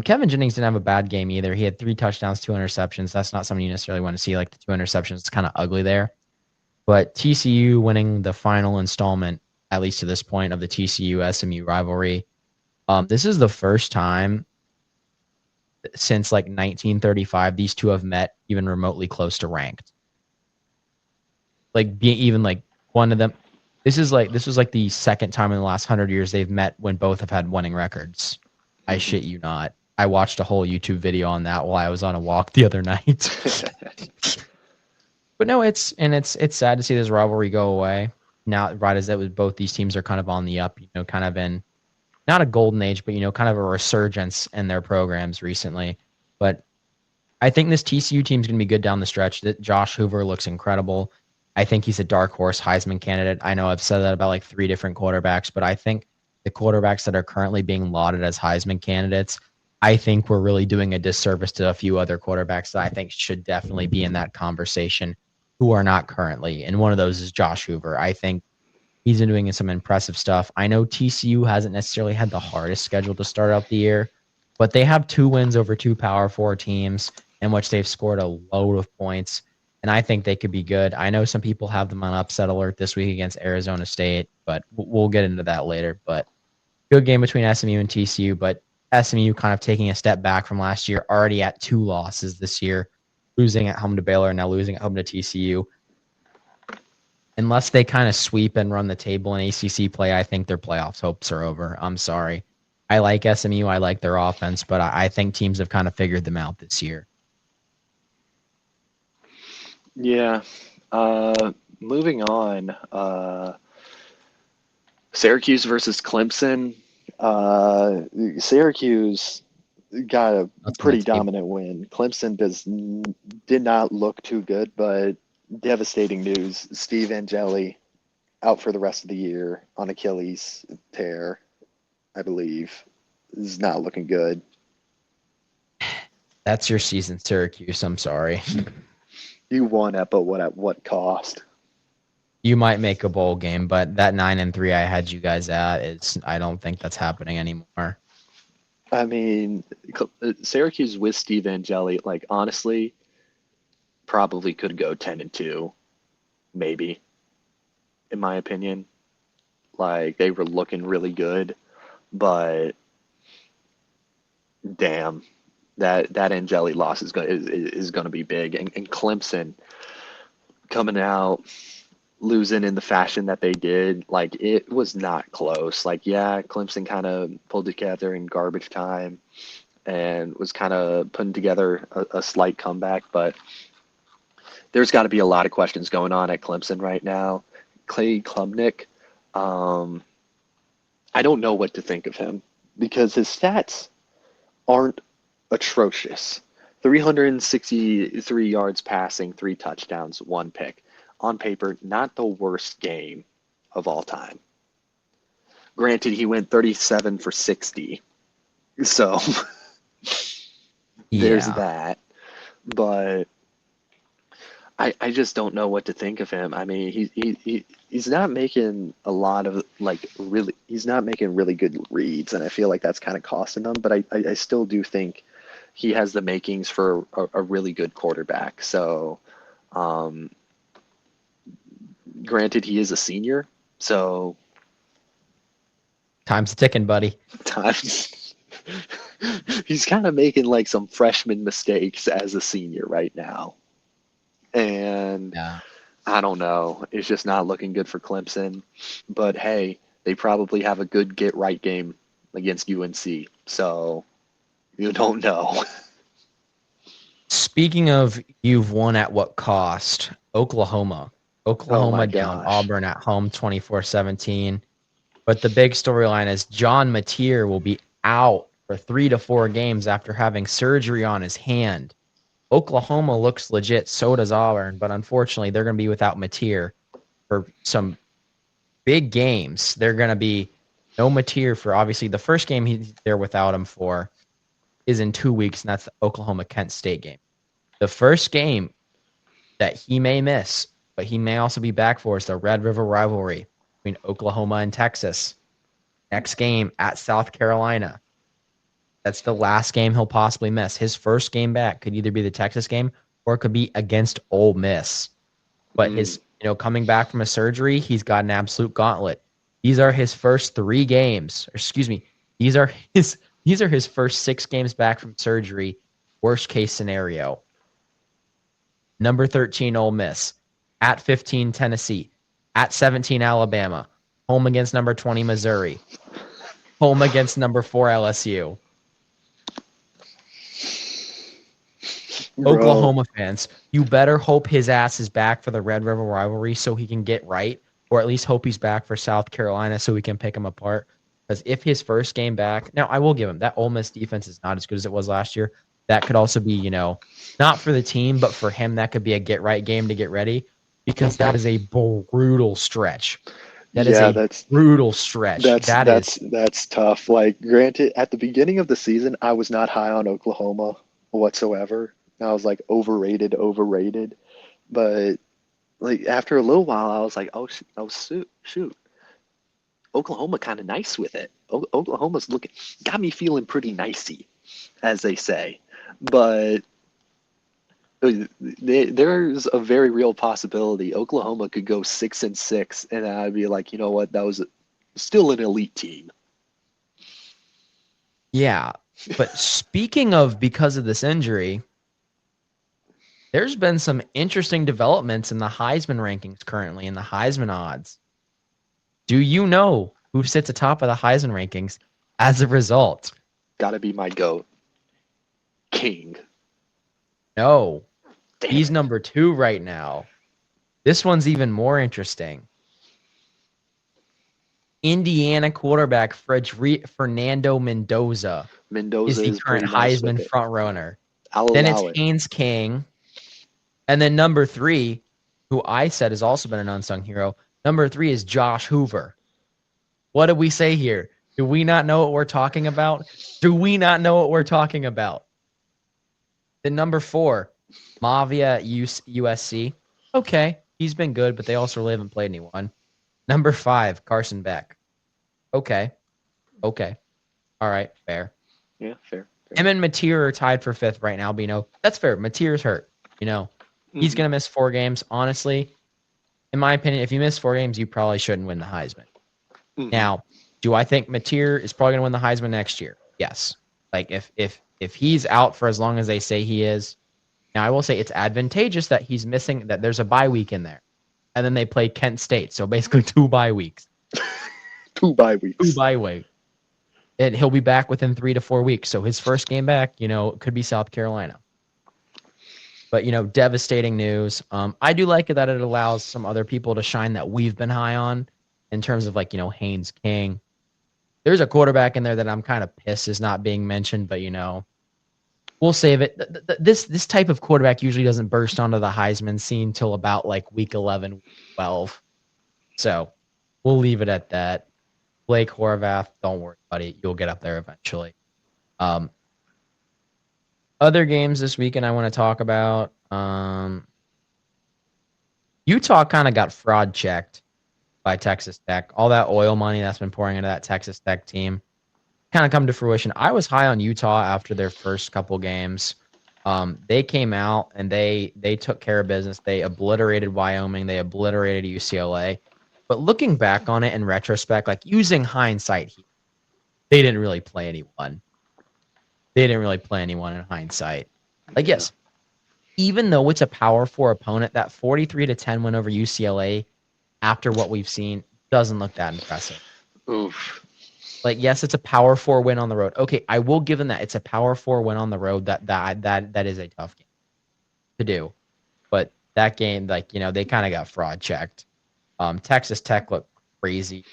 Kevin Jennings didn't have a bad game either. He had 3 touchdowns, 2 interceptions. That's not something you necessarily want to see, like the 2 interceptions. It's kind of ugly there. But TCU winning the final installment, at least to this point, of the TCU SMU rivalry. This is the first time since like 1935 these two have met even remotely close to ranked. Like being even like one of them. This was like the second time in the last 100 years they've met when both have had winning records. I Mhm. shit you not. I watched a whole YouTube video on that while I was on a walk the other night. But no, it's sad to see this rivalry go away. Now, right as that was both these teams are kind of on the up, kind of in not a golden age, but kind of a resurgence in their programs recently. But I think this TCU team's going to be good down the stretch. That Josh Hoover looks incredible. I think he's a dark horse Heisman candidate. I know I've said that about like 3 different quarterbacks, but I think the quarterbacks that are currently being lauded as Heisman candidates, I think we're really doing a disservice to a few other quarterbacks that I think should definitely be in that conversation who are not currently. And one of those is Josh Hoover. I think he's been doing some impressive stuff. I know TCU hasn't necessarily had the hardest schedule to start out the year, but they have 2 wins over 2 Power 4 teams in which they've scored a load of points, and I think they could be good. I know some people have them on upset alert this week against Arizona State, but we'll get into that later. But good game between SMU and TCU, but SMU kind of taking a step back from last year, already at 2 losses this year, losing at home to Baylor and now losing at home to TCU. Unless they kind of sweep and run the table in ACC play, I think their playoffs hopes are over. I'm sorry. I like SMU. I like their offense, but I think teams have kind of figured them out this year. Yeah. Moving on. Syracuse versus Clemson. Syracuse got a pretty dominant win. Clemson did not look too good, but devastating news. Steve Angeli out for the rest of the year on Achilles tear, I believe. This is not looking good. That's your season, Syracuse. I'm sorry. You won it, but at what cost? You might make a bowl game, but that 9-3 I had you guys at is I don't think that's happening anymore. I mean, Syracuse with Steve Angeli, like honestly, probably could go 10-2, maybe. In my opinion, like they were looking really good, but damn, that Angeli loss is going to be big, and Clemson coming out losing in the fashion that they did, like it was not close. Like, yeah, Clemson kind of pulled together in garbage time and was kind of putting together a slight comeback, but there's got to be a lot of questions going on at Clemson right now. Clay Klubnik, I don't know what to think of him because his stats aren't atrocious. 363 yards passing, 3 touchdowns, 1 pick. On paper, not the worst game of all time. Granted, he went 37 for 60. So there's that. But I just don't know what to think of him. I mean, he's not making a lot of he's not making really good reads, and I feel like that's kind of costing him, but I still do think he has the makings for a really good quarterback. So granted, he is a senior, so time's ticking, buddy. He's kind of making like some freshman mistakes as a senior right now. And yeah. I don't know. It's just not looking good for Clemson. But hey, they probably have a good get-right game against UNC. So you don't know. Speaking of you've won at what cost, Oklahoma down Auburn at home 24-17. But the big storyline is John Mateer will be out for 3 to 4 games after having surgery on his hand. Oklahoma looks legit, so does Auburn, but unfortunately they're going to be without Mateer for some big games. They're going to be no Mateer for obviously the first game he's there without him for is in 2 weeks, and that's the Oklahoma-Kent State game. The first game that he may miss, but he may also be back for, is the Red River rivalry between Oklahoma and Texas. Next game at South Carolina. That's the last game he'll possibly miss. His first game back could either be the Texas game or it could be against Ole Miss. But his, coming back from a surgery, he's got an absolute gauntlet. These are his first 3 games. These are his first 6 games back from surgery. Worst case scenario. Number 13 Ole Miss, at 15 Tennessee, at 17 Alabama, home against number 20 Missouri, home against number 4 LSU. Bro. Oklahoma fans, you better hope his ass is back for the Red River rivalry so he can get right, or at least hope he's back for South Carolina so we can pick him apart. Because if his first game back, now I will give him that Ole Miss defense is not as good as it was last year. That could also be, not for the team, but for him, that could be a get right game to get ready. because that is a brutal stretch. That is Yeah, a that's brutal stretch. that's That is, that's that's tough. Like, granted, at the beginning of the season, I was not high on Oklahoma whatsoever. I was like overrated, overrated. But like after a little while, I was like, oh shoot, Oklahoma kind of nice with it. Oklahoma's looking, got me feeling pretty nicey, as they say. But there's a very real possibility Oklahoma could go 6-6, and I'd be like, you know what, that was still an elite team. yeah. But speaking of because of this injury, there's been some interesting developments in the Heisman rankings currently, in the Heisman odds. Do you know who sits atop of the Heisman rankings as a result? Got to be my goat, King. No, Damn he's it. number 2 right now. This one's even more interesting. Indiana quarterback Fernando Mendoza is Mendoza the is current pretty nice with Heisman it. frontrunner. I'll Then it's allow it. Haynes King. And then number 3, who I said has also been an unsung hero, number 3 is Josh Hoover. What did we say here? Do we not know what we're talking about? Do we not know what we're talking about? Then number 4, Mavia USC. Okay, he's been good, but they also really haven't played anyone. Number 5, Carson Beck. Okay, okay. All right, fair. Yeah, fair, fair. Him and Mateer are tied for 5th right now, but that's fair. Mateer's hurt. He's Hmm. going to miss 4 games. Honestly, in my opinion, if you miss 4 games, you probably shouldn't win the Heisman. Hmm. Now, do I think Mateer is probably going to win the Heisman next year? Yes. Like if he's out for as long as they say he is. Now, I will say it's advantageous that he's missing, that there's a bye week in there. And then they play Kent State. So basically 2 bye weeks. 2 bye 2 weeks. bye weeks. And he'll be back within 3 to 4 weeks. So his first game back, could be South Carolina. But devastating news. I do like it that it allows some other people to shine that we've been high on, in terms of like Haynes King. There's a quarterback in there that I'm kind of pissed is not being mentioned, but we'll save it. This type of quarterback usually doesn't burst onto the Heisman scene till about like week 11, week 12. So we'll leave it at that. Blake Horvath, don't worry, buddy. You'll get up there eventually. Um, Other games this weekend I want to talk about. Utah kind of got fraud checked by Texas Tech. All that oil money that's been pouring into that Texas Tech team kind of come to fruition. I was high on Utah after their first couple games. They came out and they took care of business. They obliterated Wyoming. They obliterated UCLA. But looking back on it in retrospect, like using hindsight, they didn't really play anyone. They didn't really play anyone in hindsight. Like, Yeah. yes, even though it's a Power Four opponent, that 43-10 win over UCLA after what we've seen doesn't look that impressive. Oof. Like, yes, it's a Power Four win on the road. Okay, I will give them that. It's a Power Four win on the road. That is a tough game to do. But that game, like, they kind of got fraud checked. Texas Tech looked crazy.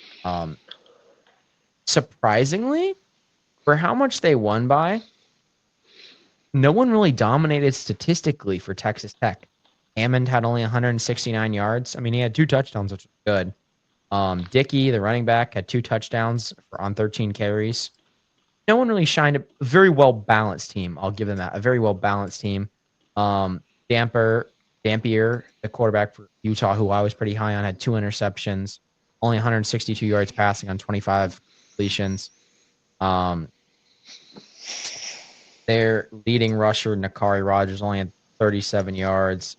Surprisingly, for how much they won by, no one really dominated statistically for Texas Tech. Hammond had only 169 yards. I mean, he had 2 touchdowns, which was good. Dickey, the running back, had 2 touchdowns on 13 carries. No one really shined. A very well balanced team. I'll give them that. A very well balanced team. Dampier, the quarterback for Utah, who I was pretty high on, had 2 interceptions, only 162 yards passing on 25 completions. Their leading rusher, Nakari Rogers, only had 37 yards.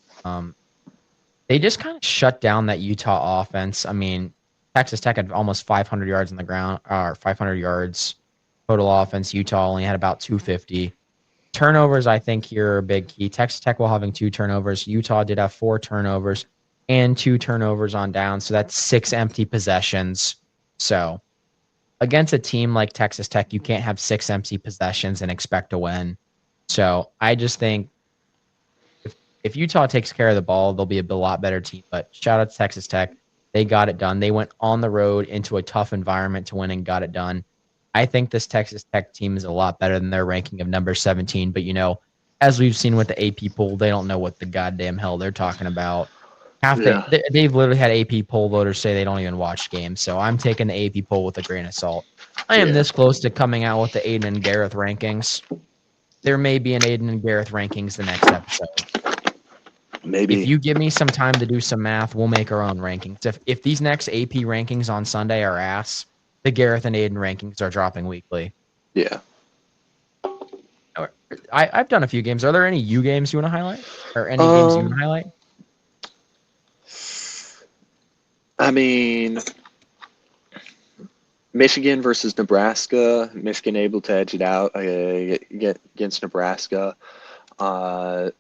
They just kind of shut down that Utah offense. I mean, Texas Tech had almost 500 yards on the ground, or 500 yards total offense. Utah only had about 250. Turnovers, I think, here are a big key. Texas Tech while having 2 turnovers. Utah did have 4 turnovers and 2 turnovers on down. So that's 6 empty possessions. So against a team like Texas Tech, you can't have 6 empty possessions and expect to win. So I just think if Utah takes care of the ball, they'll be a lot better team. But shout out to Texas Tech. They got it done. They went on the road into a tough environment to win and got it done. I think this Texas Tech team is a lot better than their ranking of number 17. But, as we've seen with the AP poll, they don't know what the goddamn hell they're talking about. Yeah. They've literally had AP poll voters say they don't even watch games. So I'm taking the AP poll with a grain of salt. I am Yeah. this close to coming out with the Aiden and Gareth rankings. There may be an Aiden and Gareth rankings the next episode. If Maybe. you give me some time to do some math, we'll make our own rankings. If these next AP rankings on Sunday are ass, the Gareth and Aiden rankings are dropping weekly. Yeah. I've done a few games. Are there any U games you want to highlight, or any games you want to Um, highlight? I mean, Michigan versus Nebraska. Michigan able to edge it out get against Nebraska. Uh,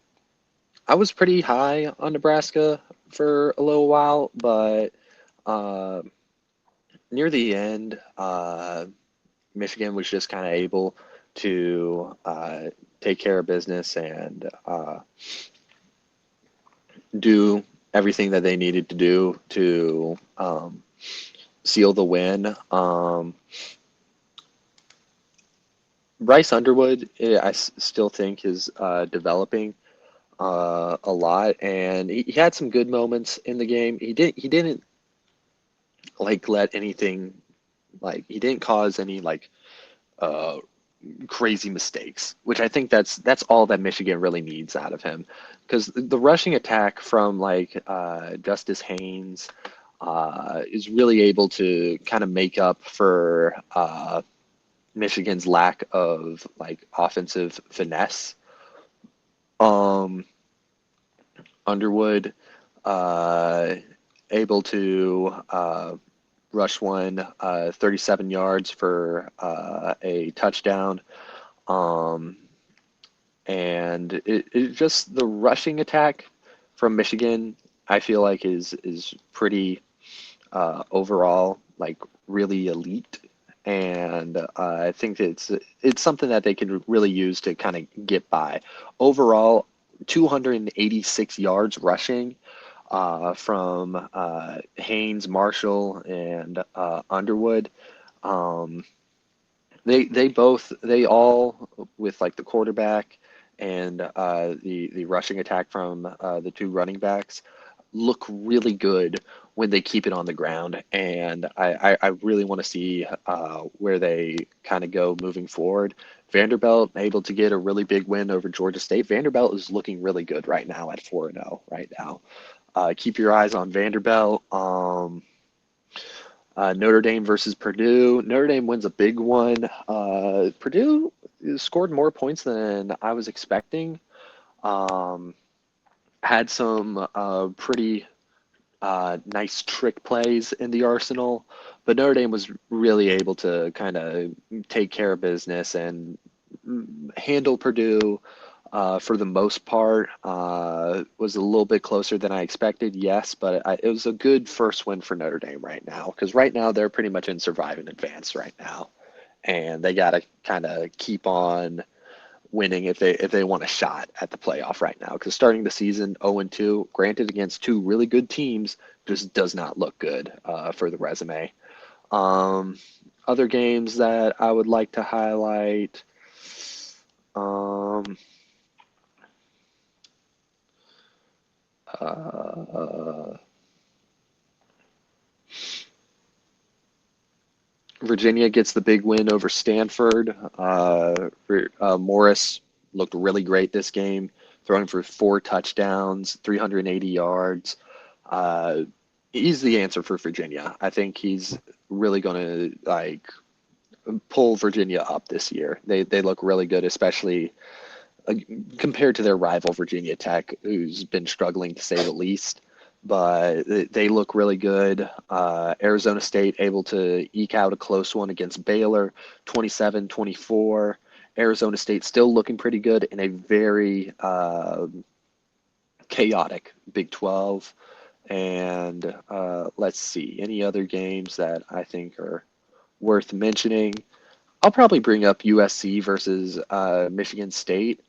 I was pretty high on Nebraska for a little while, but uh, near the end, Michigan was just kind of able to take care of business and do everything that they needed to do to seal the win. Bryce Underwood, I still think is developing a lot, and he had some good moments in the game. He didn't like let anything like he didn't cause any like uh, crazy mistakes, which I think that's all that Michigan really needs out of him, because the rushing attack from like Justice Haynes is really able to kind of make up for Michigan's lack of like offensive finesse. Um, Underwood uh, able to rush one 37 yards for a touchdown. Um, and it just the rushing attack from Michigan, I feel like is pretty overall like really elite, and I think it's something that they can really use to kind of get by. Overall, 286 yards rushing from Haynes, Marshall, and Underwood. Um, they all with like the quarterback and the rushing attack from the two running backs look really good when they keep it on the ground, and I really want to see where they kind of go moving forward. Vanderbilt able to get a really big win over Georgia State. Vanderbilt is looking really good right now at 4-0 right now. Keep your eyes on Vanderbilt. Notre Dame versus Purdue. Notre Dame wins a big one. Purdue scored more points than I was expecting. Um, had some pretty nice trick plays in the arsenal, but Notre Dame was really able to kind of take care of business and handle Purdue for the most part. Was a little bit closer than I expected, yes, but it was a good first win for Notre Dame right now, because right now they're pretty much in survive and advance right now, and they got to kind of keep on winning if they want a shot at the playoff right now. Because starting the season 0-2, granted against two really good teams, just does not look good for the resume. Um, Other games that I would like to highlight. Um, uh, Virginia gets the big win over Stanford. Morris looked really great this game, throwing for 4 touchdowns, 380 yards. Uh, he's the answer for Virginia. I think he's really going to like pull Virginia up this year. They look really good, especially uh, compared to their rival Virginia Tech, who's been struggling to say the least. But they look really good. Arizona State able to eke out a close one against Baylor, 27-24. Arizona State still looking pretty good in a very chaotic Big 12. And let's see, any other games that I think are worth mentioning? I'll probably bring up USC versus Michigan State.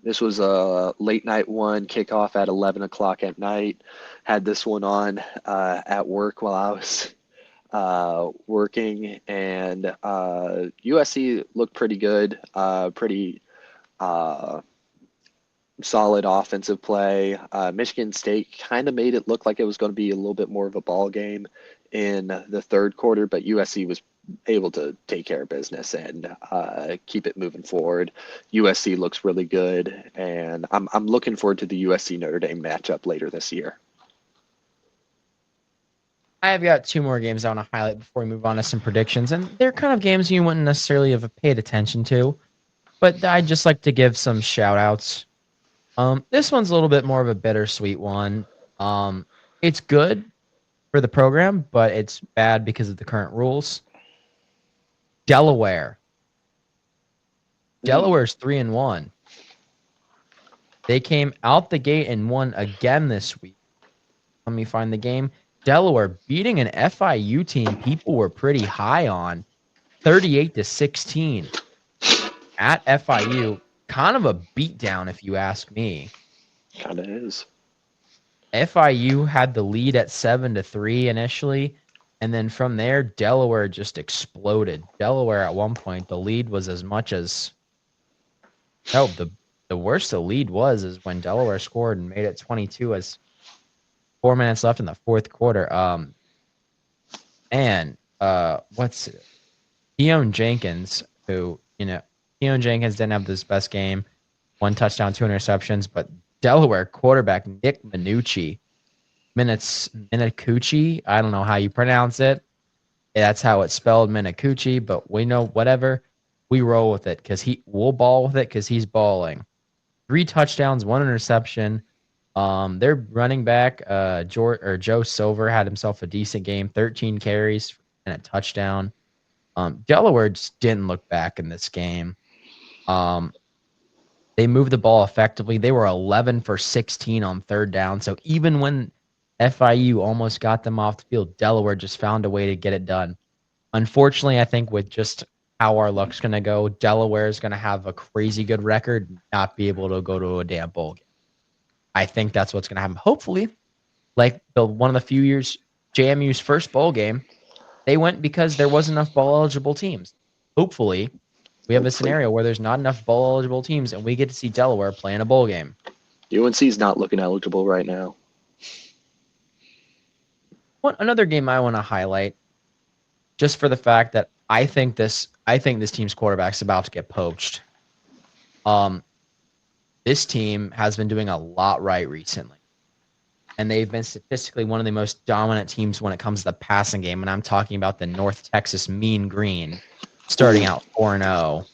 This was a late night one, kickoff at 11 o'clock at night. Had this one on at work while I was working, and USC looked pretty good, pretty uh, solid offensive play. Michigan State kind of made it look like it was going to be a little bit more of a ball game in the third quarter, but USC was able to take care of business and keep it moving forward. USC looks really good, and I'm looking forward to the USC Notre Dame matchup later this year. I've got two more games I want to highlight before we move on to some predictions, and they're kind of games you wouldn't necessarily have paid attention to, but I'd just like to give some shout outs. This one's a little bit more of a bittersweet one. It's good for the program, but it's bad because of the current rules. Delaware. Delaware's 3-1. They came out the gate and won again this week. Let me find the game. Delaware beating an FIU team people were pretty high on, 38-16 at FIU. Kind of a beatdown, if you ask me. Kind of is. FIU had the lead at 7-3 initially, and then from there, Delaware just exploded. Delaware at one point, the lead was as much as the worst the lead was is when Delaware scored and made it 22 as 4 minutes left in the fourth quarter. What's it? Keon Jenkins, who, Keon Jenkins didn't have this best game, 1 touchdown, 2 interceptions, but Delaware quarterback Nick Minucci, Minicucci, I don't know how you pronounce it. That's how it's spelled, Minicucci, but we know whatever. We roll with it we'll ball with it because he's balling. 3 touchdowns, 1 interception. Their running back, Joe Silver, had himself a decent game, 13 carries and a touchdown. Delaware just didn't look back in this game. They moved the ball effectively. They were 11 for 16 on third down. So even when FIU almost got them off the field, Delaware just found a way to get it done. Unfortunately, I think with just how our luck's going to go, Delaware is going to have a crazy good record, not be able to go to a damn bowl game. I think that's what's going to happen. Hopefully, like one of the few years, JMU's first bowl game, they went because there wasn't enough bowl-eligible teams. Hopefully, we have a scenario where there's not enough bowl-eligible teams, and we get to see Delaware play in a bowl game. UNC's not looking eligible right now. Another game I want to highlight, just for the fact that I think this team's quarterback's about to get poached. This team has been doing a lot right recently, and they've been statistically one of the most dominant teams when it comes to the passing game, and I'm talking about the North Texas Mean Green, starting out 4-0.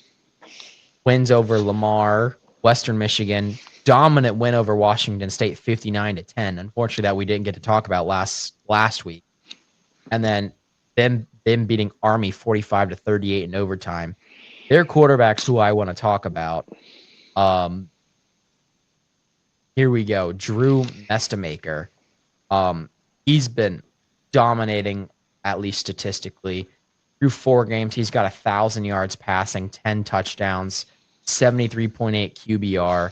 Wins over Lamar, Western Michigan, dominant win over Washington State, 59-10. Unfortunately, that we didn't get to talk about last week. And then them beating Army 45-38 in overtime. Their quarterbacks, who I want to talk about. Here we go. Drew Mestamaker. He's been dominating, at least statistically. Through 4 games, he's got 1,000 yards passing, 10 touchdowns, 73.8 QBR.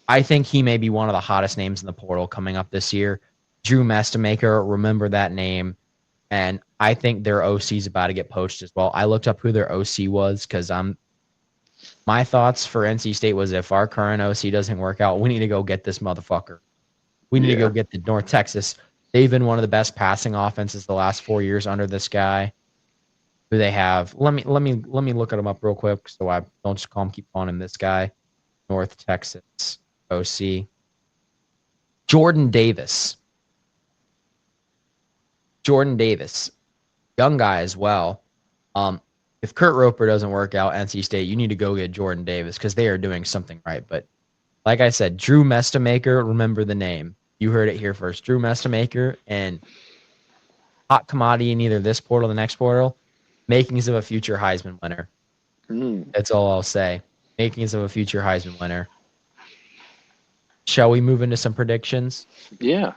I think he may be one of the hottest names in the portal coming up this year. Drew Mestamaker, remember that name. And I think their OC is about to get poached as well. I looked up who their OC was because my thoughts for NC State was if our current OC doesn't work out, we need to go get this motherfucker. We need to go get the North Texas. They've been one of the best passing offenses the last 4 years under this guy. Who they have? Let me look at him up real quick so I don't just keep calling him this guy. North Texas OC. Jordan Davis. Young guy as well. If Kurt Roper doesn't work out, NC State, you need to go get Jordan Davis because they are doing something right. But like I said, Drew Mestamaker, remember the name. You heard it here first. Drew Mestamaker, and hot commodity in either this portal or the next portal. Makings of a future Heisman winner. That's all I'll say. Makings of a future Heisman winner. Shall we move into some predictions? Yeah.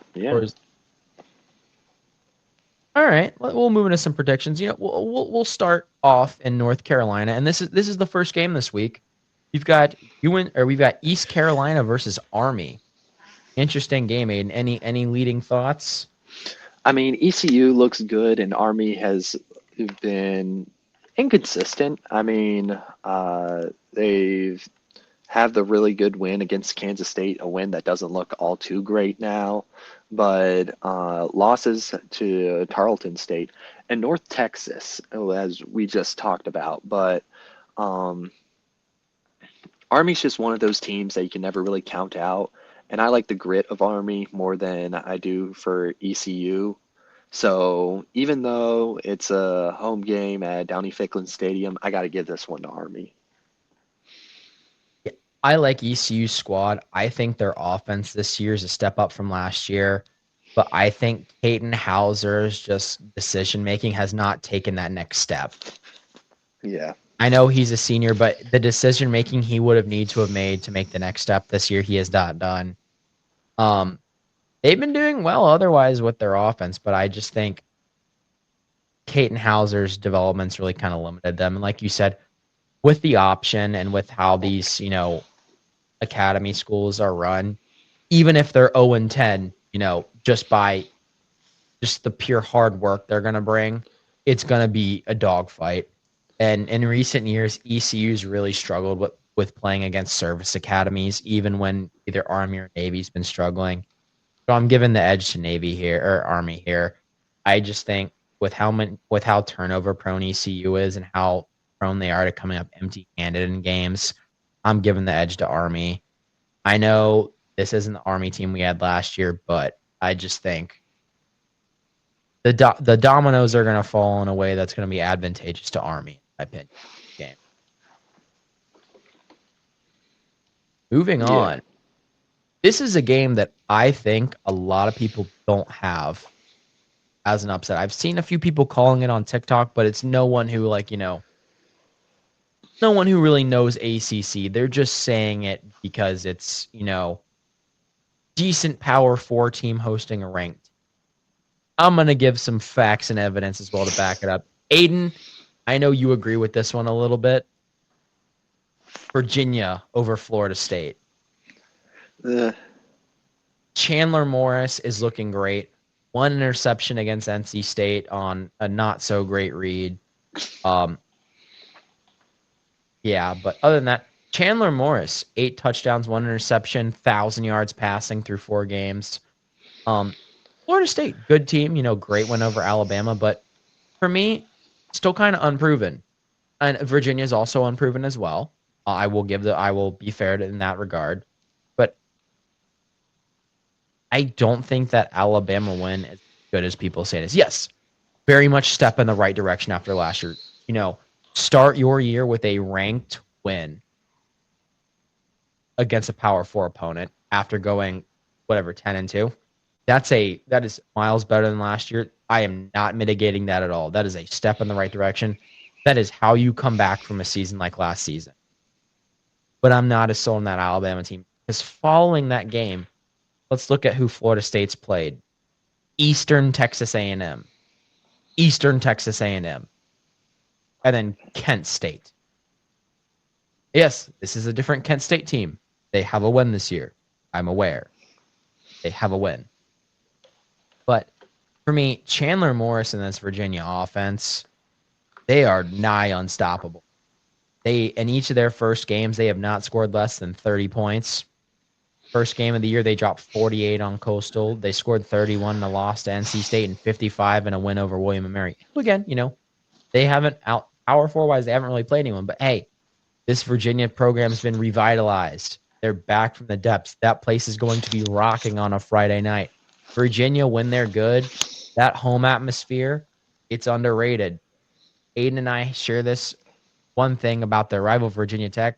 All right, we'll move into some predictions. We'll start off in North Carolina, and this is the first game this week. We've got East Carolina versus Army. Interesting game, Aiden. Any leading thoughts? I mean, ECU looks good, and Army has been inconsistent. I mean, they've have the really good win against Kansas State, a win that doesn't look all too great now, but losses to Tarleton State and North Texas, as we just talked about. But um, Army's just one of those teams that you can never really count out. And I like the grit of Army more than I do for ECU. So even though it's a home game at Downey Ficklin Stadium, I got to give this one to Army. I like ECU squad. I think their offense this year is a step up from last year, but I think Peyton Hauser's just decision making has not taken that next step. Yeah. I know he's a senior, but the decision making he would have need to have made to make the next step this year, he has not done. Um, they've been doing well otherwise with their offense, but I just think Peyton Hauser's development's really kind of limited them. And like you said, with the option and with how these, academy schools are run, even if they're 0 and 10, just by just the pure hard work they're going to bring, it's going to be a dogfight. And in recent years, ECU's really struggled with playing against service academies, even when either Army or Navy's been struggling. So I'm giving the edge to Navy here or Army here. I just think with how turnover prone ECU is and how prone they are to coming up empty-handed in games, I'm giving the edge to Army. I know this isn't the Army team we had last year, but I just think the dominoes are going to fall in a way that's going to be advantageous to Army, in my opinion. Game. Moving Yeah. on. This is a game that I think a lot of people don't have as an upset. I've seen a few people calling it on TikTok, but it's no one who no one who really knows ACC. They're just saying it because it's, decent Power 4 team hosting a ranked. I'm going to give some facts and evidence as well to back it up. Aiden, I know you agree with this one a little bit. Virginia over Florida State. Uh, Chandler Morris is looking great. One interception against NC State on a not so great read. Yeah, but other than that, Chandler Morris, 8 touchdowns, 1 interception, 1,000 yards passing through 4 games. Florida State, good team, great win over Alabama, but for me, still kind of unproven. And Virginia is also unproven as well. I will be fair in that regard, but I don't think that Alabama win is as good as people say it is. Yes, very much step in the right direction after last year. Start your year with a ranked win against a Power 4 opponent after going 10-2. That is miles better than last year. I am not mitigating that at all. That is a step in the right direction. That is how you come back from a season like last season. But I'm not as sold on that Alabama team because following that game, let's look at who Florida State's played. Eastern Texas A&M, and then Kent State. Yes, this is a different Kent State team. They have a win this year. I'm aware. They have a win. But for me, Chandler Morris and this Virginia offense, they are nigh unstoppable. In each of their first games, they have not scored less than 30 points. First game of the year, they dropped 48 on Coastal. They scored 31 in a loss to NC State and 55 in a win over William & Mary. Again, they haven't Power 4 wise, they haven't really played anyone. But hey, this Virginia program has been revitalized. They're back from the depths. That place is going to be rocking on a Friday night. Virginia, when they're good, that home atmosphere, it's underrated. Aiden and I share this one thing about their rival Virginia Tech.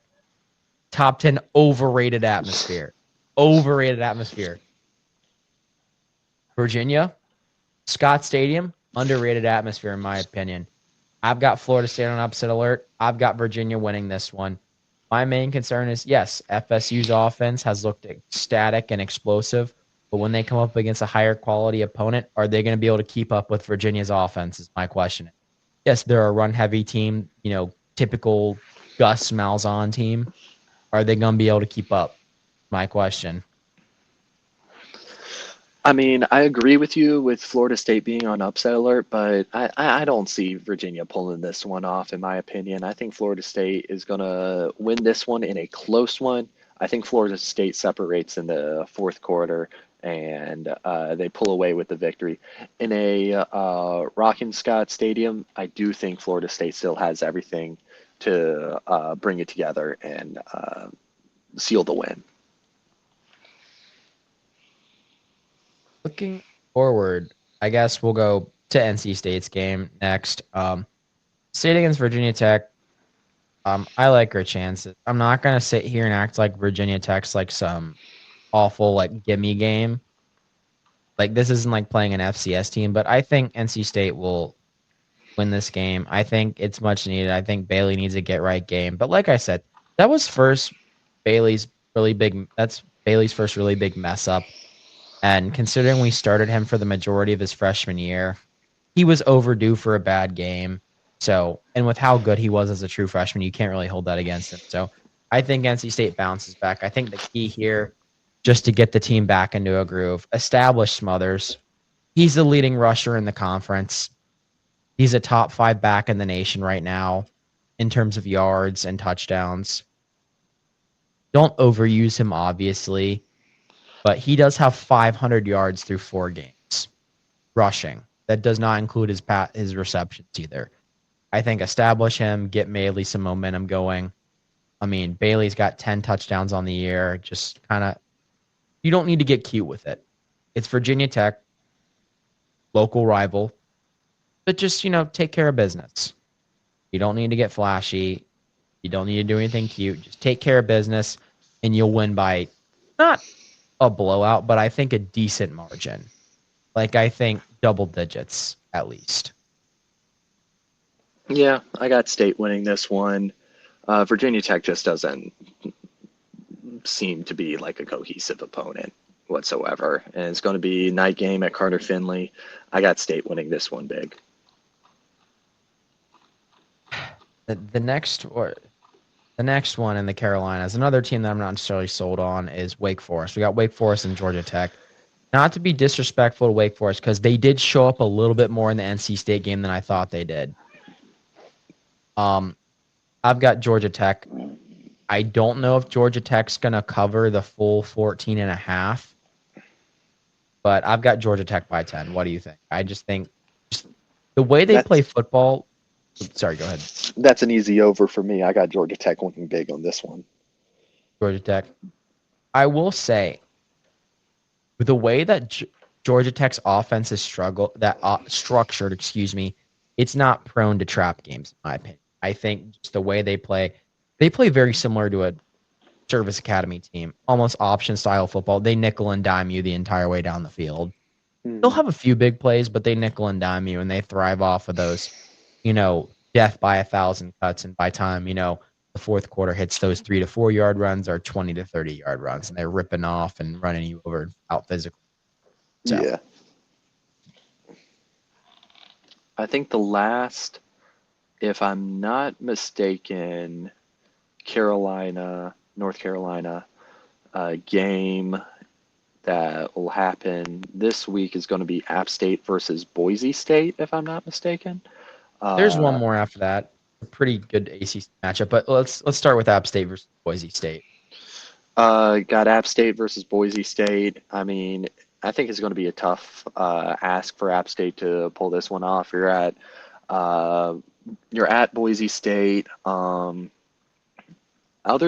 Top 10 overrated atmosphere. Overrated atmosphere. Virginia, Scott Stadium, underrated atmosphere in my opinion. I've got Florida State on upset alert. I've got Virginia winning this one. My main concern is, yes, FSU's offense has looked static and explosive, but when they come up against a higher quality opponent, are they going to be able to keep up with Virginia's offense is my question. Yes, they're a run-heavy team, typical Gus Malzahn team. Are they going to be able to keep up? My question. I mean, I agree with you with Florida State being on upset alert, but I don't see Virginia pulling this one off, in my opinion. I think Florida State is going to win this one in a close one. I think Florida State separates in the fourth quarter and they pull away with the victory. In a Rockin' Scott Stadium, I do think Florida State still has everything to bring it together and seal the win. Looking forward, I guess we'll go to NC State's game next. State against Virginia Tech. I like our chances. I'm not gonna sit here and act like Virginia Tech's like some awful like gimme game. Like this isn't like playing an FCS team, but I think NC State will win this game. I think it's much needed. I think Bailey needs a get right game. But like I said, that was first Bailey's really big. That's Bailey's first really big mess up. And considering we started him for the majority of his freshman year, he was overdue for a bad game. So, and with how good he was as a true freshman, you can't really hold that against him. So, I think NC State bounces back. I think the key here, just to get the team back into a groove, establish Smothers. He's the leading rusher in the conference. He's a top 5 back in the nation right now in terms of yards and touchdowns. Don't overuse him, obviously, but he does have 500 yards through 4 games rushing. That does not include his receptions either. I think establish him, get Bailey some momentum going. I mean, Bailey's got 10 touchdowns on the year. Just kind of, you don't need to get cute with it. It's Virginia Tech, local rival, but just, take care of business. You don't need to get flashy. You don't need to do anything cute. Just take care of business, and you'll win by not a blowout, but I think a decent margin. Like, I think double digits at least. Yeah, I got State winning this one. Virginia Tech just doesn't seem to be like a cohesive opponent whatsoever. And it's going to be night game at Carter Finley. I got State winning this one big. The next one in the Carolinas, another team that I'm not necessarily sold on is Wake Forest. We got Wake Forest and Georgia Tech. Not to be disrespectful to Wake Forest, because they did show up a little bit more in the NC State game than I thought they did. I've got Georgia Tech. I don't know if Georgia Tech's going to cover the full 14 and a half, but I've got Georgia Tech by 10. What do you think? I just think the way they play football. Sorry, go ahead. That's an easy over for me. I got Georgia Tech winning big on this one. Georgia Tech. I will say, the way that Georgia Tech's offense is structured, it's not prone to trap games, in my opinion. I think just the way they play very similar to a service academy team, almost option style football. They nickel and dime you the entire way down the field. They'll have a few big plays, but they nickel and dime you, and they thrive off of those, death by 1,000 cuts. And by time, the fourth quarter hits, those 3 to 4 yard runs are 20 to 30 yard runs, and they're ripping off and running you over out physically. So. Yeah. I think the last, if I'm not mistaken, North Carolina game that will happen this week is going to be App State versus Boise State, if I'm not mistaken. There's one more after that. A pretty good ACC matchup, but let's start with App State versus Boise State. Got App State versus Boise State. I mean, I think it's going to be a tough ask for App State to pull this one off. You're at Boise State. Other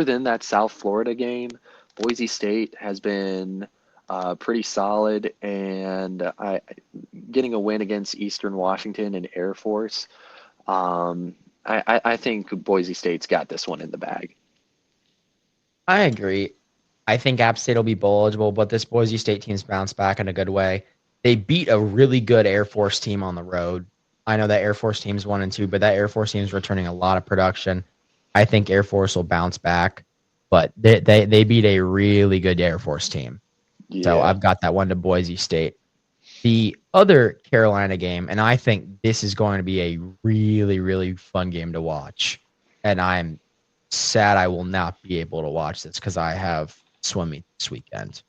than that South Florida game, Boise State has been pretty solid, and getting a win against Eastern Washington and Air Force. I think Boise State's got this one in the bag. I agree. I think App State will be bowl eligible, but this Boise State team's bounced back in a good way. They beat a really good Air Force team on the road. I know that Air Force team's 1-2, but that Air Force team's returning a lot of production. I think Air Force will bounce back, but they beat a really good Air Force team. Yeah. So I've got that one to Boise State. The other Carolina game, and I think this is going to be a really, really fun game to watch, and I'm sad I will not be able to watch this because I have swimming this weekend.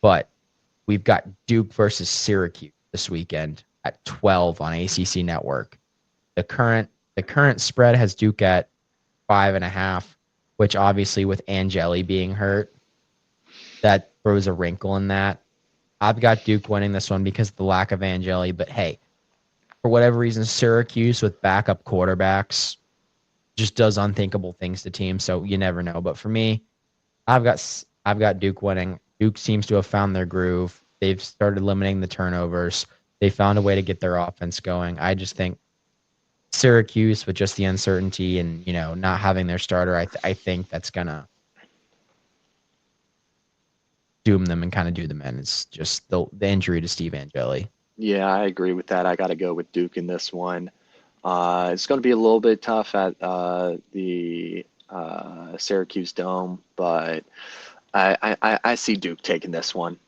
But we've got Duke versus Syracuse this weekend at 12 on ACC Network. The current spread has Duke at 5.5, which obviously with Angeli being hurt, that throws a wrinkle in that. I've got Duke winning this one because of the lack of Angeli, but hey, for whatever reason, Syracuse with backup quarterbacks just does unthinkable things to teams, so you never know. But for me, I've got Duke winning. Duke seems to have found their groove. They've started limiting the turnovers. They found a way to get their offense going. I just think Syracuse, with just the uncertainty and not having their starter, I think that's gonna doom them and kind of do them in. It's just the injury to Steve Angeli. Yeah, I agree with that. I got to go with Duke in this one. It's going to be a little bit tough at the Syracuse Dome, but I see Duke taking this one.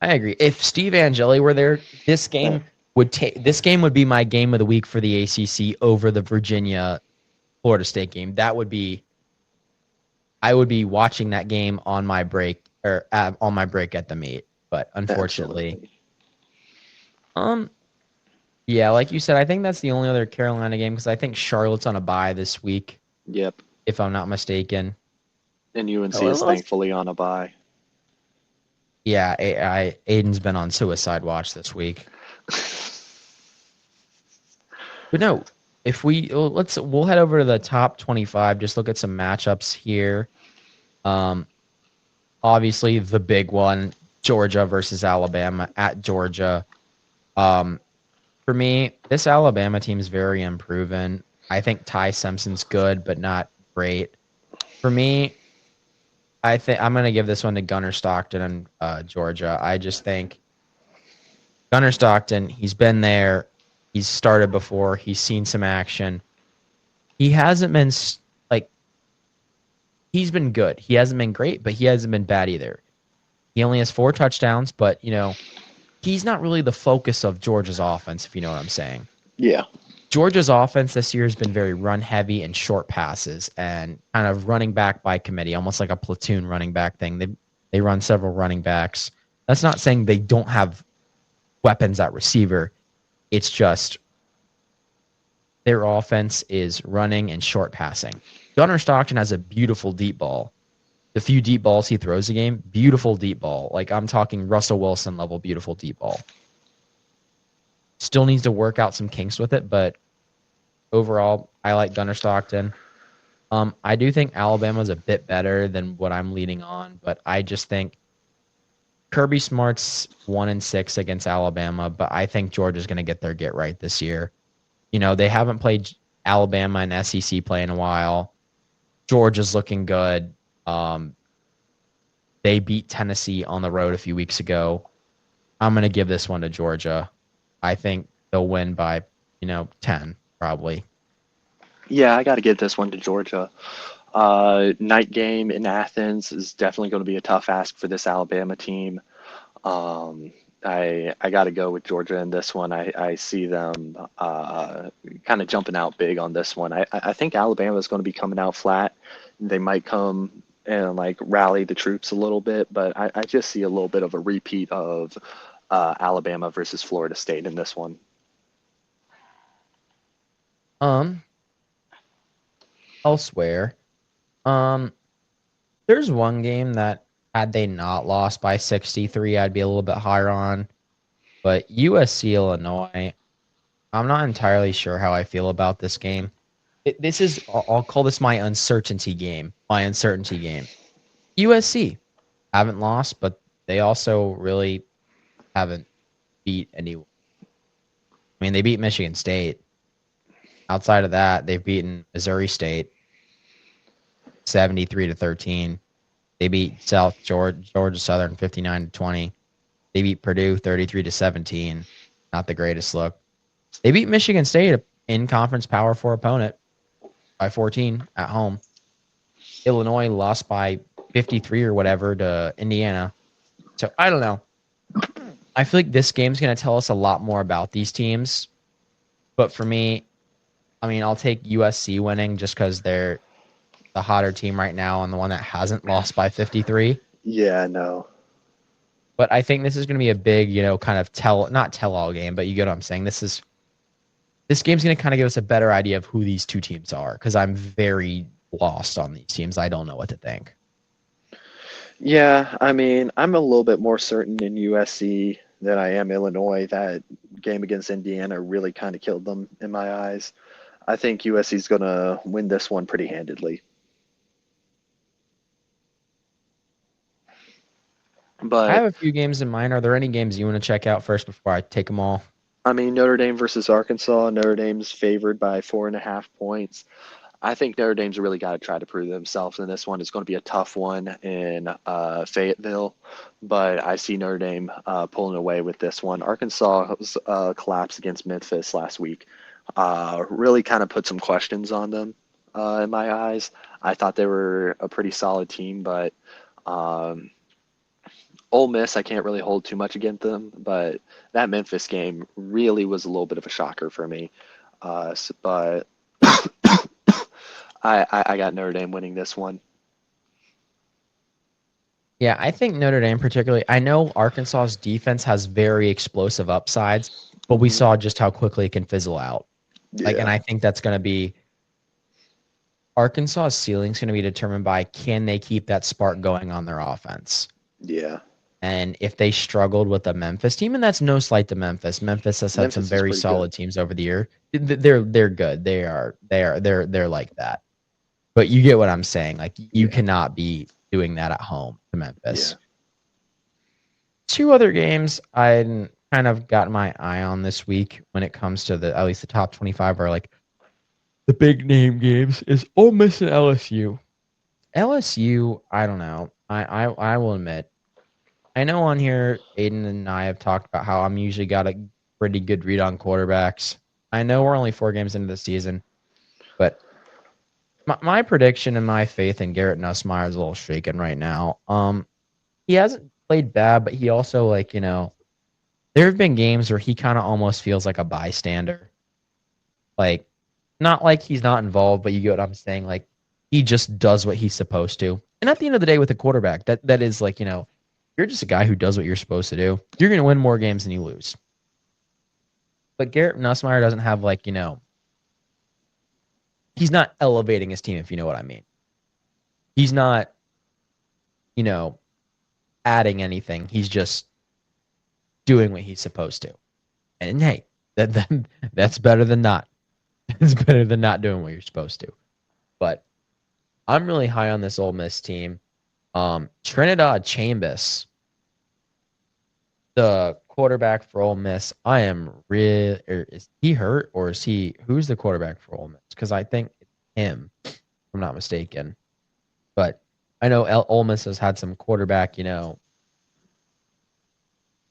I agree. If Steve Angeli were there, this game would be my game of the week for the ACC over the Virginia Florida State game. I would be watching that game on my break on my break at the meet. But unfortunately, Absolutely. yeah, like you said, I think that's the only other Carolina game because I think Charlotte's on a bye this week, Yep. if I'm not mistaken. And UNC Oh, is thankfully on a bye. Yeah, Aiden's been on suicide watch this week. But no, if we'll head over to the top 25. Just look at some matchups here. Um, Obviously the big one, Georgia versus Alabama at Georgia. Um, for me, this Alabama team is very unproven. I think Ty Simpson's good, but not great. For me, I think I'm gonna give this one to Gunnar Stockton and Georgia. I just think Gunnar Stockton, he's been there, he's started before, he's seen some action. He hasn't been like he's been good. He hasn't been great, but he hasn't been bad either. He only has 4 touchdowns, but he's not really the focus of Georgia's offense, if you know what I'm saying. Yeah. Georgia's offense this year has been very run heavy and short passes and kind of running back by committee, almost like a platoon running back thing. They run several running backs. That's not saying they don't have weapons at receiver. It's just their offense is running and short passing. Gunnar Stockton has a beautiful deep ball. The few deep balls he throws a game, beautiful deep ball. Like I'm talking Russell Wilson level beautiful deep ball. Still needs to work out some kinks with it, but overall, I like Gunnar Stockton. I do think Alabama's a bit better than what I'm leading on, but I just think Kirby Smart's 1-6 against Alabama, but I think Georgia's going to get their get right this year. They haven't played Alabama in SEC play in a while. Georgia's looking good. They beat Tennessee on the road a few weeks ago. I'm going to give this one to Georgia. I think they'll win by, 10 probably. Yeah, I got to give this one to Georgia. Night game in Athens is definitely going to be a tough ask for this Alabama team. I got to go with Georgia in this one. I see them kind of jumping out big on this one. I think Alabama is going to be coming out flat. They might come and like rally the troops a little bit, but I just see a little bit of a repeat of Alabama versus Florida State in this one. Elsewhere, there's one game that had they not lost by 63, I'd be a little bit higher on. But USC Illinois, I'm not entirely sure how I feel about this game. I'll call this my uncertainty game. My uncertainty game. USC haven't lost, but they also really haven't beat anyone. I mean, they beat Michigan State. Outside of that, they've beaten Missouri State 73-13. They beat Georgia Southern 59-20. They beat Purdue 33-17. Not the greatest look. They beat Michigan State, in conference Power 4 opponent, by 14 at home. Illinois lost by 53 or whatever to Indiana. So I don't know. I feel like this game's going to tell us a lot more about these teams. But for me, I mean, I'll take USC winning just because they're the hotter team right now and the one that hasn't lost by 53. Yeah, no. But I think this is going to be a big, kind of not tell all game, but you get what I'm saying. This game's going to kind of give us a better idea of who these two teams are because I'm very lost on these teams. I don't know what to think. Yeah, I mean, I'm a little bit more certain in USC than I am Illinois. That game against Indiana really kind of killed them in my eyes. I think USC's going to win this one pretty handedly. I have But a few games in mind. Are there any games you want to check out first before I take them all? I mean, Notre Dame versus Arkansas. Notre Dame's favored by 4.5 points. I think Notre Dame's really got to try to prove themselves in this one. It's going to be a tough one in Fayetteville, but I see Notre Dame pulling away with this one. Arkansas collapse against Memphis last week really kind of put some questions on them in my eyes. I thought they were a pretty solid team, but um, Ole Miss, I can't really hold too much against them. But that Memphis game really was a little bit of a shocker for me. But I got Notre Dame winning this one. Yeah, I think Notre Dame particularly. I know Arkansas's defense has very explosive upsides, but we Hmm. saw just how quickly it can fizzle out. And Yeah, I think that's going to be Arkansas's ceiling is going to be determined by can they keep that spark going on their offense. yeah. And if they struggled with the Memphis team, and that's no slight to Memphis. Memphis has had some Memphis is very pretty good. solid teams over the year. They're good. They're like that. But you get what I'm saying. Like you Yeah, cannot be doing that at home to yeah, Memphis. Two other games I kind of got my eye on this week when it comes to the at least the top 25 are like the big name games is Ole Miss and LSU. LSU, I don't know. I will admit, I know on here Aiden and I have talked about how I'm usually got a pretty good read on quarterbacks. I know we're only 4 games into the season, but my prediction and my faith in Garrett Nussmeier is a little shaken right now. He hasn't played bad, but he also there have been games where he kind of almost feels like a bystander. Like, not like he's not involved, but you get what I'm saying. Like, he just does what he's supposed to. And at the end of the day, with a quarterback, that is like, you're just a guy who does what you're supposed to do. You're going to win more games than you lose. But Garrett Nussmeier doesn't have he's not elevating his team, if you know what I mean. He's not, you know, adding anything. He's just doing what he's supposed to. And hey, that that's better than not. It's better than not doing what you're supposed to. But I'm really high on this Ole Miss team. Trinidad Chambers, the quarterback for Ole Miss. I am real. Is he hurt or is he? Who's the quarterback for Ole Miss? Because I think it's him, if I'm not mistaken. But I know Ole Miss has had some quarterback,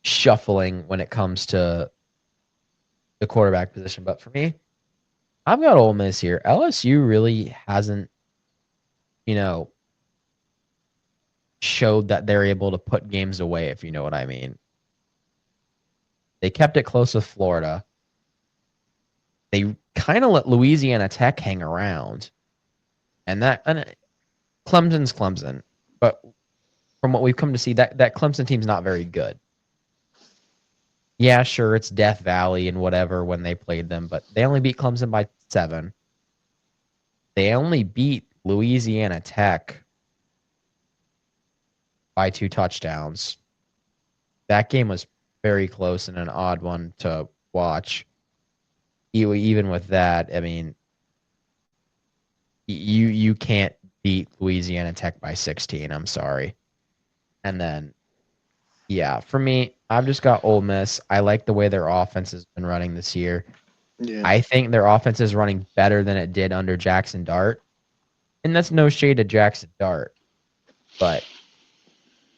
shuffling when it comes to the quarterback position. But for me, I've got Ole Miss here. LSU really hasn't, you know, showed that they're able to put games away, if you know what I mean. They kept it close with Florida. They kind of let Louisiana Tech hang around. And Clemson's Clemson. But from what we've come to see, that Clemson team's not very good. Yeah, sure, it's Death Valley and whatever when they played them, but they only beat Clemson by 7. They only beat Louisiana Tech by 2 touchdowns. That game was very close and an odd one to watch. Even with that, I mean, you can't beat Louisiana Tech by 16. I'm sorry. And then, yeah, for me, I've just got Ole Miss. I like the way their offense has been running this year. yeah. I think their offense is running better than it did under Jackson Dart. And that's no shade to Jackson Dart, but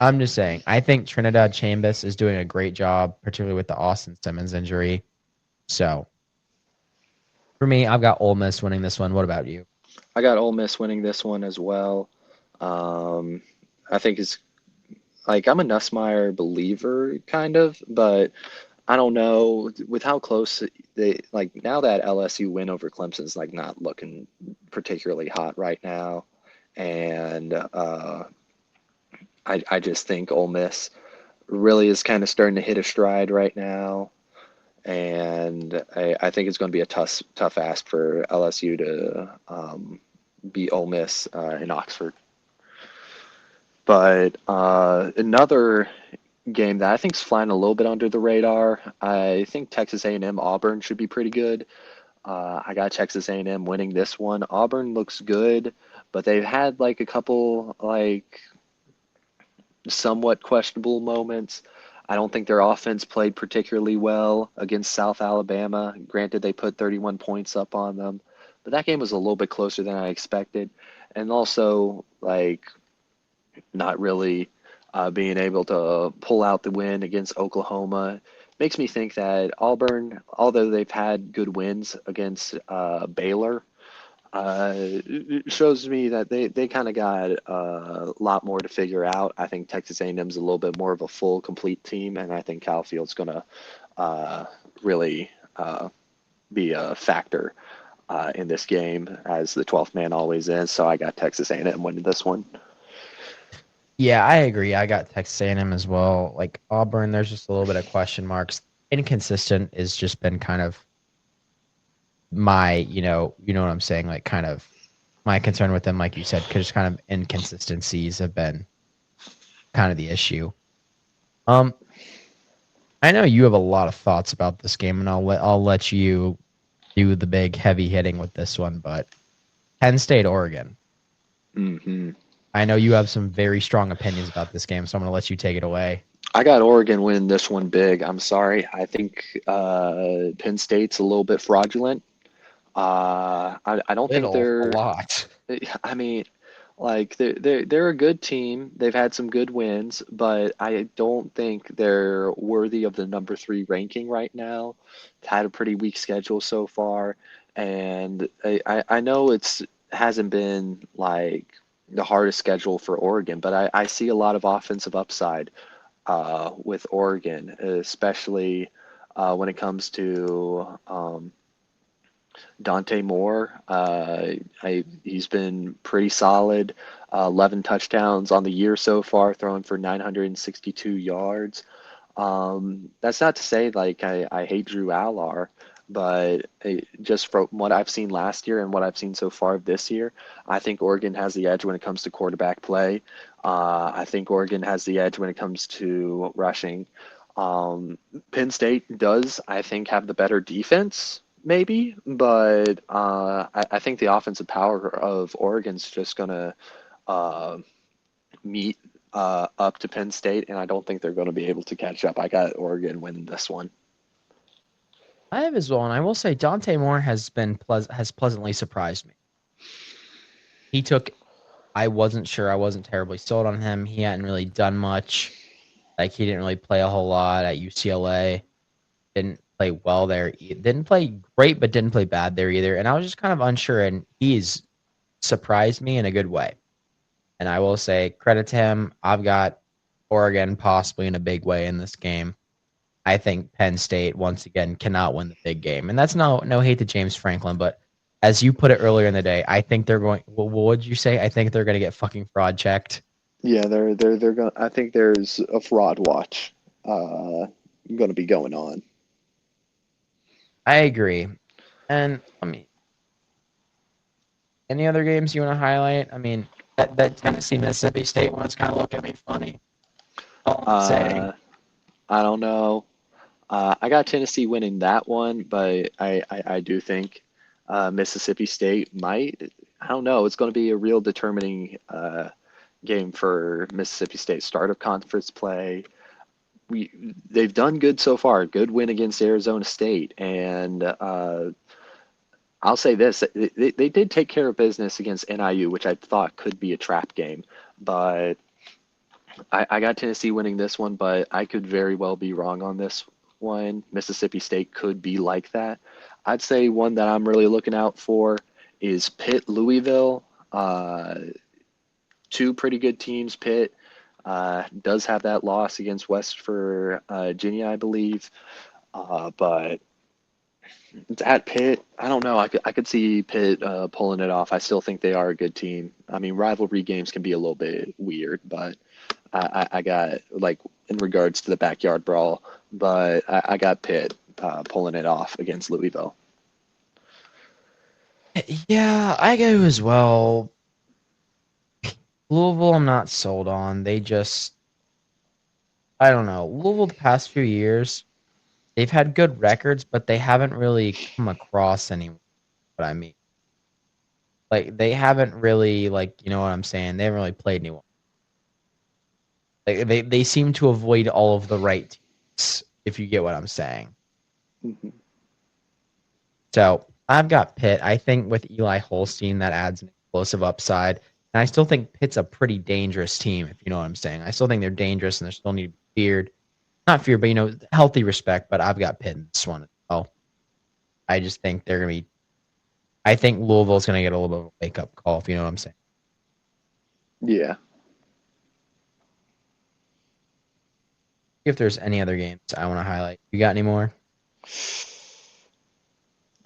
I'm just saying, I think Trinidad Chambers is doing a great job, particularly with the Austin Simmons injury. So for me, I've got Ole Miss winning this one. What about you? I got Ole Miss winning this one as well. Um, I think it's like I'm a Nussmeier believer, kind of, but I don't know with how close they like now that LSU win over Clemson's like not looking particularly hot right now, and I just think Ole Miss. really is kind of starting to hit a stride right now, and I think it's going to be a tough ask for LSU to beat Ole Miss in Oxford. But another game that I think is flying a little bit under the radar. I think Texas A&M Auburn should be pretty good. I got Texas A&M winning this one. Auburn looks good, but they've had like a couple like somewhat questionable moments. I don't think their offense played particularly well against South Alabama. Granted, they put 31 points up on them, but that game was a little bit closer than I expected. And also, like, not really being able to pull out the win against Oklahoma makes me think that Auburn, although they've had good wins against Baylor, it shows me that they kind of got a lot more to figure out. I think Texas A&M's a little bit more of a full, complete team, and I think Cal Field's going to really be a factor in this game, as the 12th man always is. So I got Texas A&M winning this one. Yeah, I agree. I got Texas A&M as well. Like Auburn, there's just a little bit of question marks. Inconsistent has just been kind of my, you know what I'm saying, like kind of my concern with them, like you said, because kind of inconsistencies have been kind of the issue. Um, I know you have a lot of thoughts about this game, and I'll let you do the big heavy hitting with this one. But Penn State, Oregon. Hmm. I know you have some very strong opinions about this game, so I'm going to let you take it away. I got Oregon winning this one big. I'm sorry. I think Penn State's a little bit fraudulent. I don't think A they're. lot. I mean, like they're a good team. They've had some good wins, but I don't think they're worthy of the number three ranking right now. Had a pretty weak schedule so far, and I know it's hasn't been like the hardest schedule for Oregon, but I see a lot of offensive upside with Oregon, especially when it comes to Dante Moore. He's been pretty solid. 11 touchdowns on the year so far, throwing for 962 yards. That's not to say like I hate Drew Allar, but just from what I've seen last year and what I've seen so far this year, I think Oregon has the edge when it comes to quarterback play. I think Oregon has the edge when it comes to rushing. Um, Penn State does, I think, have the better defense, maybe, but I think the offensive power of Oregon's just going to uh, meet up to Penn State, and I don't think they're going to be able to catch up. I got Oregon winning this one. I have as well, and I will say Dante Moore has pleasantly surprised me. He took. I wasn't sure. I wasn't terribly sold on him. He hadn't really done much. Like he didn't really play a whole lot at UCLA. Didn't play well there. Didn't play great, but didn't play bad there either. And I was just kind of unsure. And he's surprised me in a good way. And I will say credit to him. I've got Oregon possibly in a big way in this game. I think Penn State once again cannot win the big game, and that's no hate to James Franklin, but as you put it earlier in the day, I think they're going. What would you say? I think they're going to get fucking fraud checked. Yeah, they're going. I think there's a fraud watch going to be going on. I agree. And I mean, any other games you want to highlight? I mean, that Tennessee Mississippi State one's kind of looking at me funny. All I'm saying. Uh, I don't know. I got Tennessee winning that one, but I do think Mississippi State might. I don't know. It's going to be a real determining game for Mississippi State. Start of conference play. They've done good so far. Good win against Arizona State, and I'll say this: they did take care of business against NIU, which I thought could be a trap game, but I got Tennessee winning this one, but I could very well be wrong on this one. Mississippi State could be like that. I'd say one that I'm really looking out for is Pitt Louisville. Two pretty good teams. Pitt does have that loss against West Virginia, I believe, but it's at Pitt. I don't know. I could see Pitt pulling it off. I still think they are a good team. I mean, rivalry games can be a little bit weird, but I got like in regards to the backyard brawl, but I got Pitt pulling it off against Louisville. Yeah, I go as well. Louisville, I'm not sold on. They just, I don't know. Louisville, the past few years, they've had good records, but they haven't really come across anyone. What I mean, like they haven't really, like, you know what I'm saying? They haven't really played anyone. Like they seem to avoid all of the right teams, if you get what I'm saying. Mhm. So I've got Pitt. I think with Eli Holstein, that adds an explosive upside. And I still think Pitt's a pretty dangerous team, if you know what I'm saying. I still think they're dangerous and they still need to be feared. Not feared, but healthy respect. But I've got Pitt in this one as well. I just think they're gonna be. I think Louisville's gonna get a little bit of a wake up call, if you know what I'm saying. Yeah. If there's any other games I want to highlight, you got any more?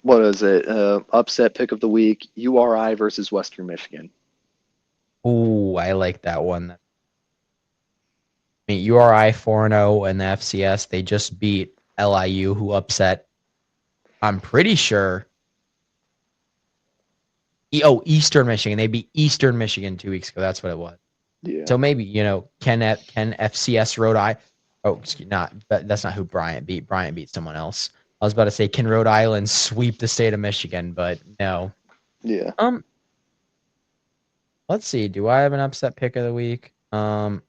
What is it? Upset pick of the week: URI versus Western Michigan. Ooh, I like that one. I mean, URI 4-0 in the FCS. They just beat LIU, who upset. I'm pretty sure. Eastern Michigan. They beat Eastern Michigan 2 weeks ago. That's what it was. Yeah. So maybe can FCS Rhode Island. Oh, excuse not. But that's not who Bryant beat. Bryant beat someone else. I was about to say, can Rhode Island sweep the state of Michigan? But no. Yeah. Um, let's see. Do I have an upset pick of the week? Also,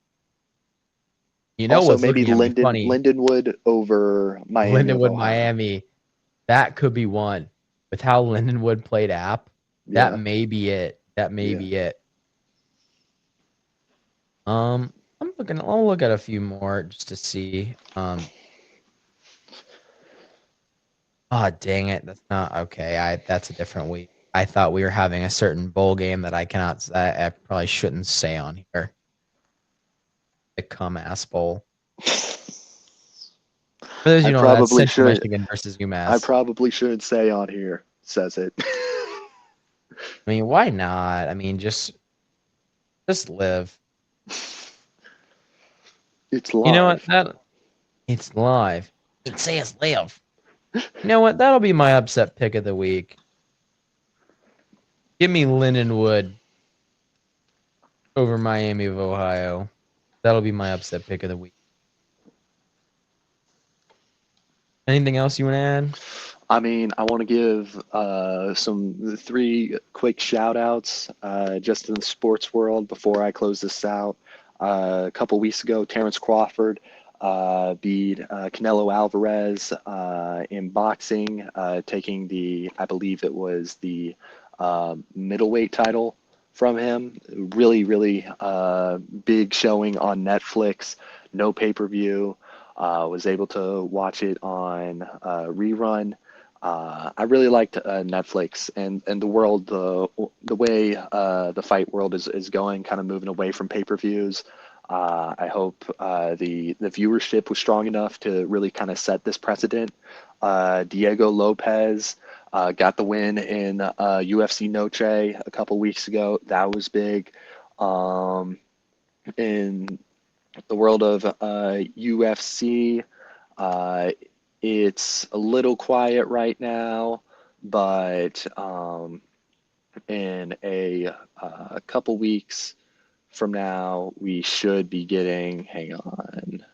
What's maybe looking at me funny? Lindenwood over Miami of Lindenwood, Ohio. Miami. That could be one. With how Lindenwood played App, that Yeah. may be it. That may Yeah. be it. I'm looking. I'll look at a few more just to see. Oh dang it, that's not okay. That's a different week. I thought we were having a certain bowl game that I cannot. I probably shouldn't say on here. The Cum Ass Bowl. For those I you know, that's probably Central should. Michigan versus I UMass. probably shouldn't say on here. Says it. I mean, why not? I mean, just live. It's You know what? live. That it's live. It says live. You know what? That'll be my upset pick of the week. Give me Lindenwood over Miami of Ohio. That'll be my upset pick of the week. Anything else you want to add? I mean, I want to give some three quick shout outs just in the sports world before I close this out. A couple weeks ago, Terrence Crawford beat Canelo Alvarez in boxing, taking I believe it was the middleweight title from him. Really, really big showing on Netflix, no pay per view. Was able to watch it on rerun. I really liked Netflix and the world, the way the fight world is going, kind of moving away from pay-per-views. I hope the viewership was strong enough to really kind of set this precedent. Diego Lopez got the win in UFC Noche a couple weeks ago. That was big. Um, in the world of UFC, uh, it's a little quiet right now, but in a couple weeks from now, we should be getting, hang on,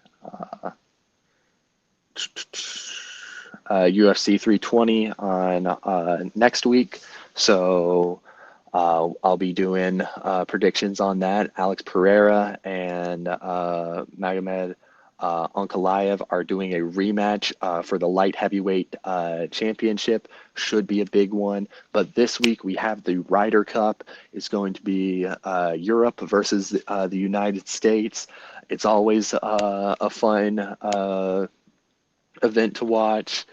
UFC 320 on next week. So I'll be doing predictions on that. Alex Pereira and Magomed Ankalaev are doing a rematch for the light heavyweight championship. Should be a big one. But this week we have the Ryder Cup. It's going to be Europe versus the United States. It's always a fun event to watch.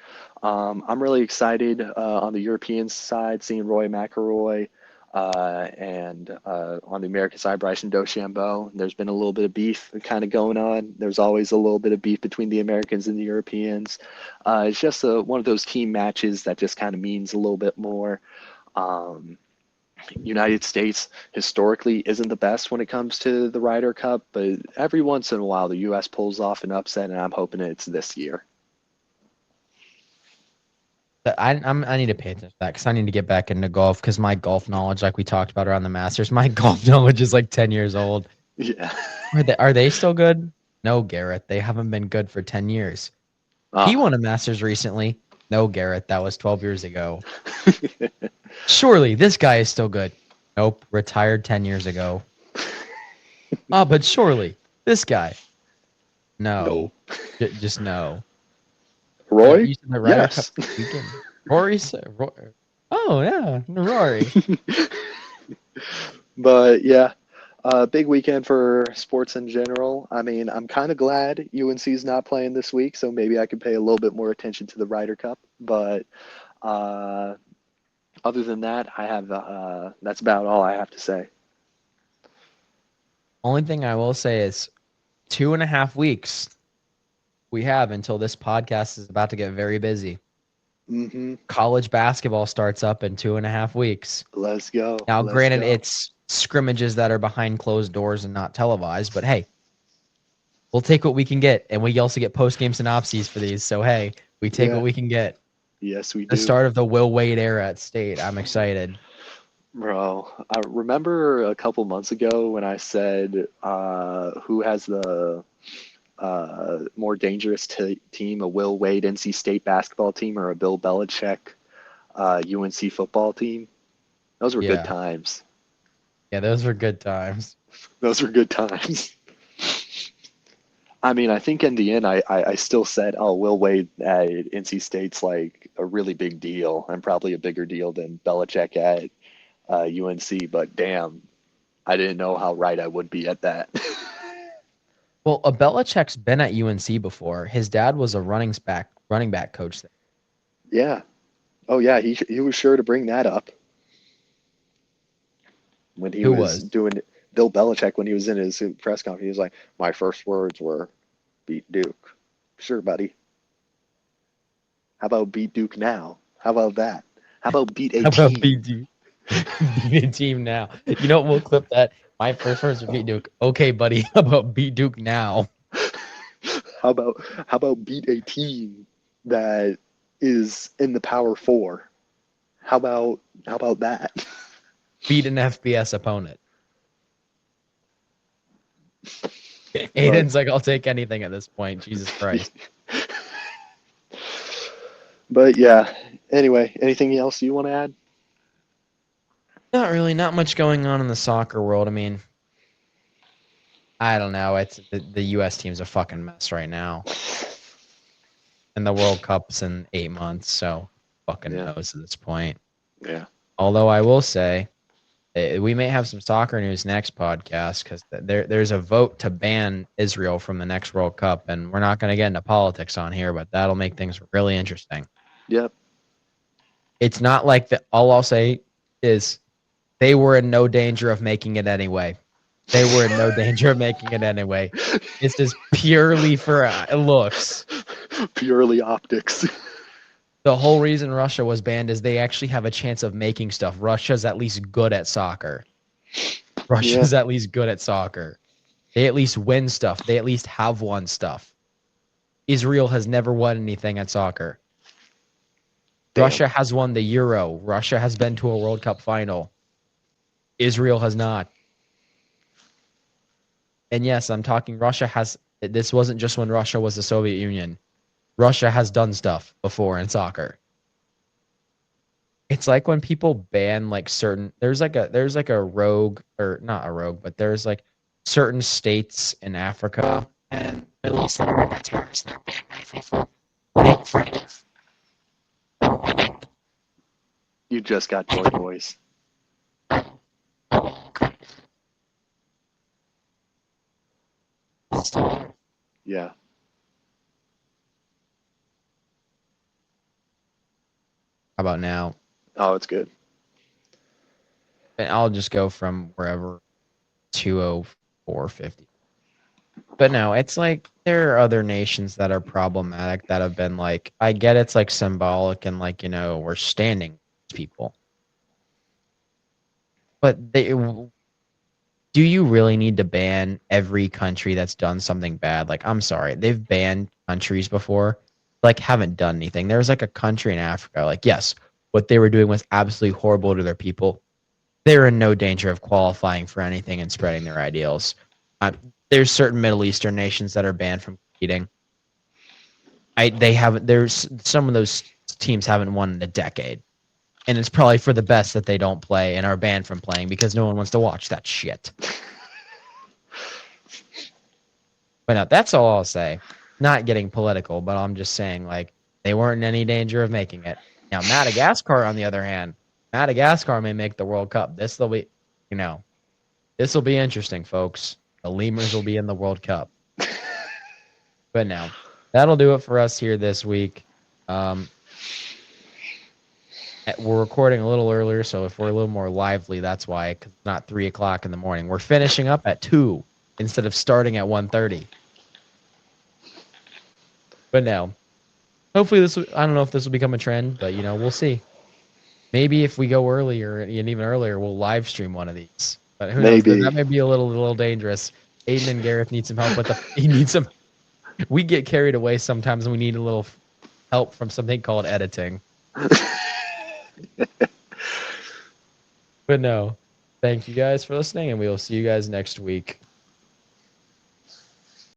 I'm really excited on the European side, seeing Roy McIlroy, and on the American side, Bryson DeChambeau. There's been a little bit of beef kind of going on. There's always a little bit of beef between the Americans and the Europeans. It's just one of those team matches that just kind of means a little bit more. Um, United States historically isn't the best when it comes to the Ryder Cup, but every once in a while the U.S. pulls off an upset, and I'm hoping it's this year. I need to pay attention to that because I need to get back into golf because my golf knowledge, like we talked about around the Masters, my golf knowledge is like 10 years old. Yeah. Are they still good? No, Garrett. They haven't been good for 10 years. He Ah. won a Masters recently. No, Garrett. That was 12 years ago. Surely this guy is still good. Nope. Retired 10 years ago. But surely this guy. No. No. Just no. Roy? You said the Ryder Cup Yes. weekend. Rory said, oh, yeah. Rory. But yeah, big weekend for sports in general. I mean, I'm kind of glad UNC's not playing this week, so maybe I could pay a little bit more attention to the Ryder Cup. But uh, other than that, I have that's about all I have to say. Only thing I will say is 2.5 weeks we have until this podcast is about to get very busy. Hmm. College basketball starts up in 2.5 weeks. Let's go. Now, Let's granted, go. it's scrimmages that are behind closed doors and not televised, but hey, we'll take what we can get. And we also get post game synopses for these. So, hey, we take what Yeah. we can get. Yes, we The do. start of the Will Wade era at State. I'm excited. Bro, I remember a couple months ago when I said who has the more dangerous team, a Will Wade NC State basketball team or a Bill Belichick UNC football team. Those were good Yeah. times. Yeah, those were good times. Those were good times. I mean, I think in the end, I still said, oh, Will Wade at NC State's like a really big deal and probably a bigger deal than Belichick at UNC. But damn, I didn't know how right I would be at that. Well, a Belichick's been at UNC before. His dad was a running back coach there. Yeah. Oh, yeah. He was sure to bring that up when he Who was was? doing Bill Belichick when he was in his press conference. He was like, "My first words were, beat Duke." Sure, buddy. How about beat Duke now? How about that? How about beat a How about team? beat a team now? You know what? We'll clip that. My first words are beat Duke. Okay, buddy. How about beat Duke now? How about beat a team that is in the Power Four? How about that? Beat an FBS opponent. But Aiden's like, I'll take anything at this point. Jesus Christ. but yeah. Anyway, anything else you want to add? Not really. Not much going on in the soccer world. I mean, I don't know. It's the U.S. team's a fucking mess right now, and the World Cup's in 8 months. So fucking Yeah. knows at this point. Yeah. Although I will say, we may have some soccer news next podcast because there's a vote to ban Israel from the next World Cup, and we're not going to get into politics on here, but that'll make things really interesting. Yep. It's not like that. All I'll say is they were in no danger of making it anyway. They were in no danger of making it anyway. This is purely for looks. Purely optics. The whole reason Russia was banned is they actually have a chance of making stuff. Russia's at least good at soccer. Russia's at least good at soccer. They at least win stuff. They at least have won stuff. Israel has never won anything at soccer. Damn. Russia has won the Euro. Russia has been to a World Cup final. Israel has not. And yes, I'm talking Russia has. This wasn't just when Russia was the Soviet Union. Russia has done stuff before in soccer. It's like when people ban like certain there's like a rogue, or not a rogue, but there's like certain states in Africa and Middle East that are terrorists that ban people You just got joy boys. Yeah. How about now? Oh, it's good. And I'll just go from wherever 204.50. But no, it's like there are other nations that are problematic that have been like, I get it's like symbolic and like, we're standing with people. but do you really need to ban every country that's done something bad? Like, I'm sorry, they've banned countries before, like haven't done anything. There's like a country in Africa, like yes, what they were doing was absolutely horrible to their people. They're in no danger of qualifying for anything and spreading their ideals. Uh, there's certain Middle Eastern nations that are banned from competing. They haven't. There's some of those teams haven't won in a decade, and it's probably for the best that they don't play and are banned from playing because no one wants to watch that shit. But no, that's all I'll say. Not getting political, but I'm just saying like they weren't in any danger of making it. Now Madagascar, on the other hand, Madagascar may make the World Cup. This will be, you know, this will be interesting, folks. The Lemurs will be in the World Cup. But no, that'll do it for us here this week. Um, we're recording a little earlier, so if we're a little more lively, that's why. Cause it's not 3:00 in the morning. We're finishing up at 2 instead of starting at 1:30. But no, hopefully this. I don't know if this will become a trend, but we'll see. Maybe if we go earlier and even earlier, we'll live stream one of these. But who knows? That Maybe. may be a little dangerous. Aiden and Gareth need some help with the. He needs some. We get carried away sometimes, and we need a little help from something called editing. But no, thank you guys for listening, and we will see you guys next week.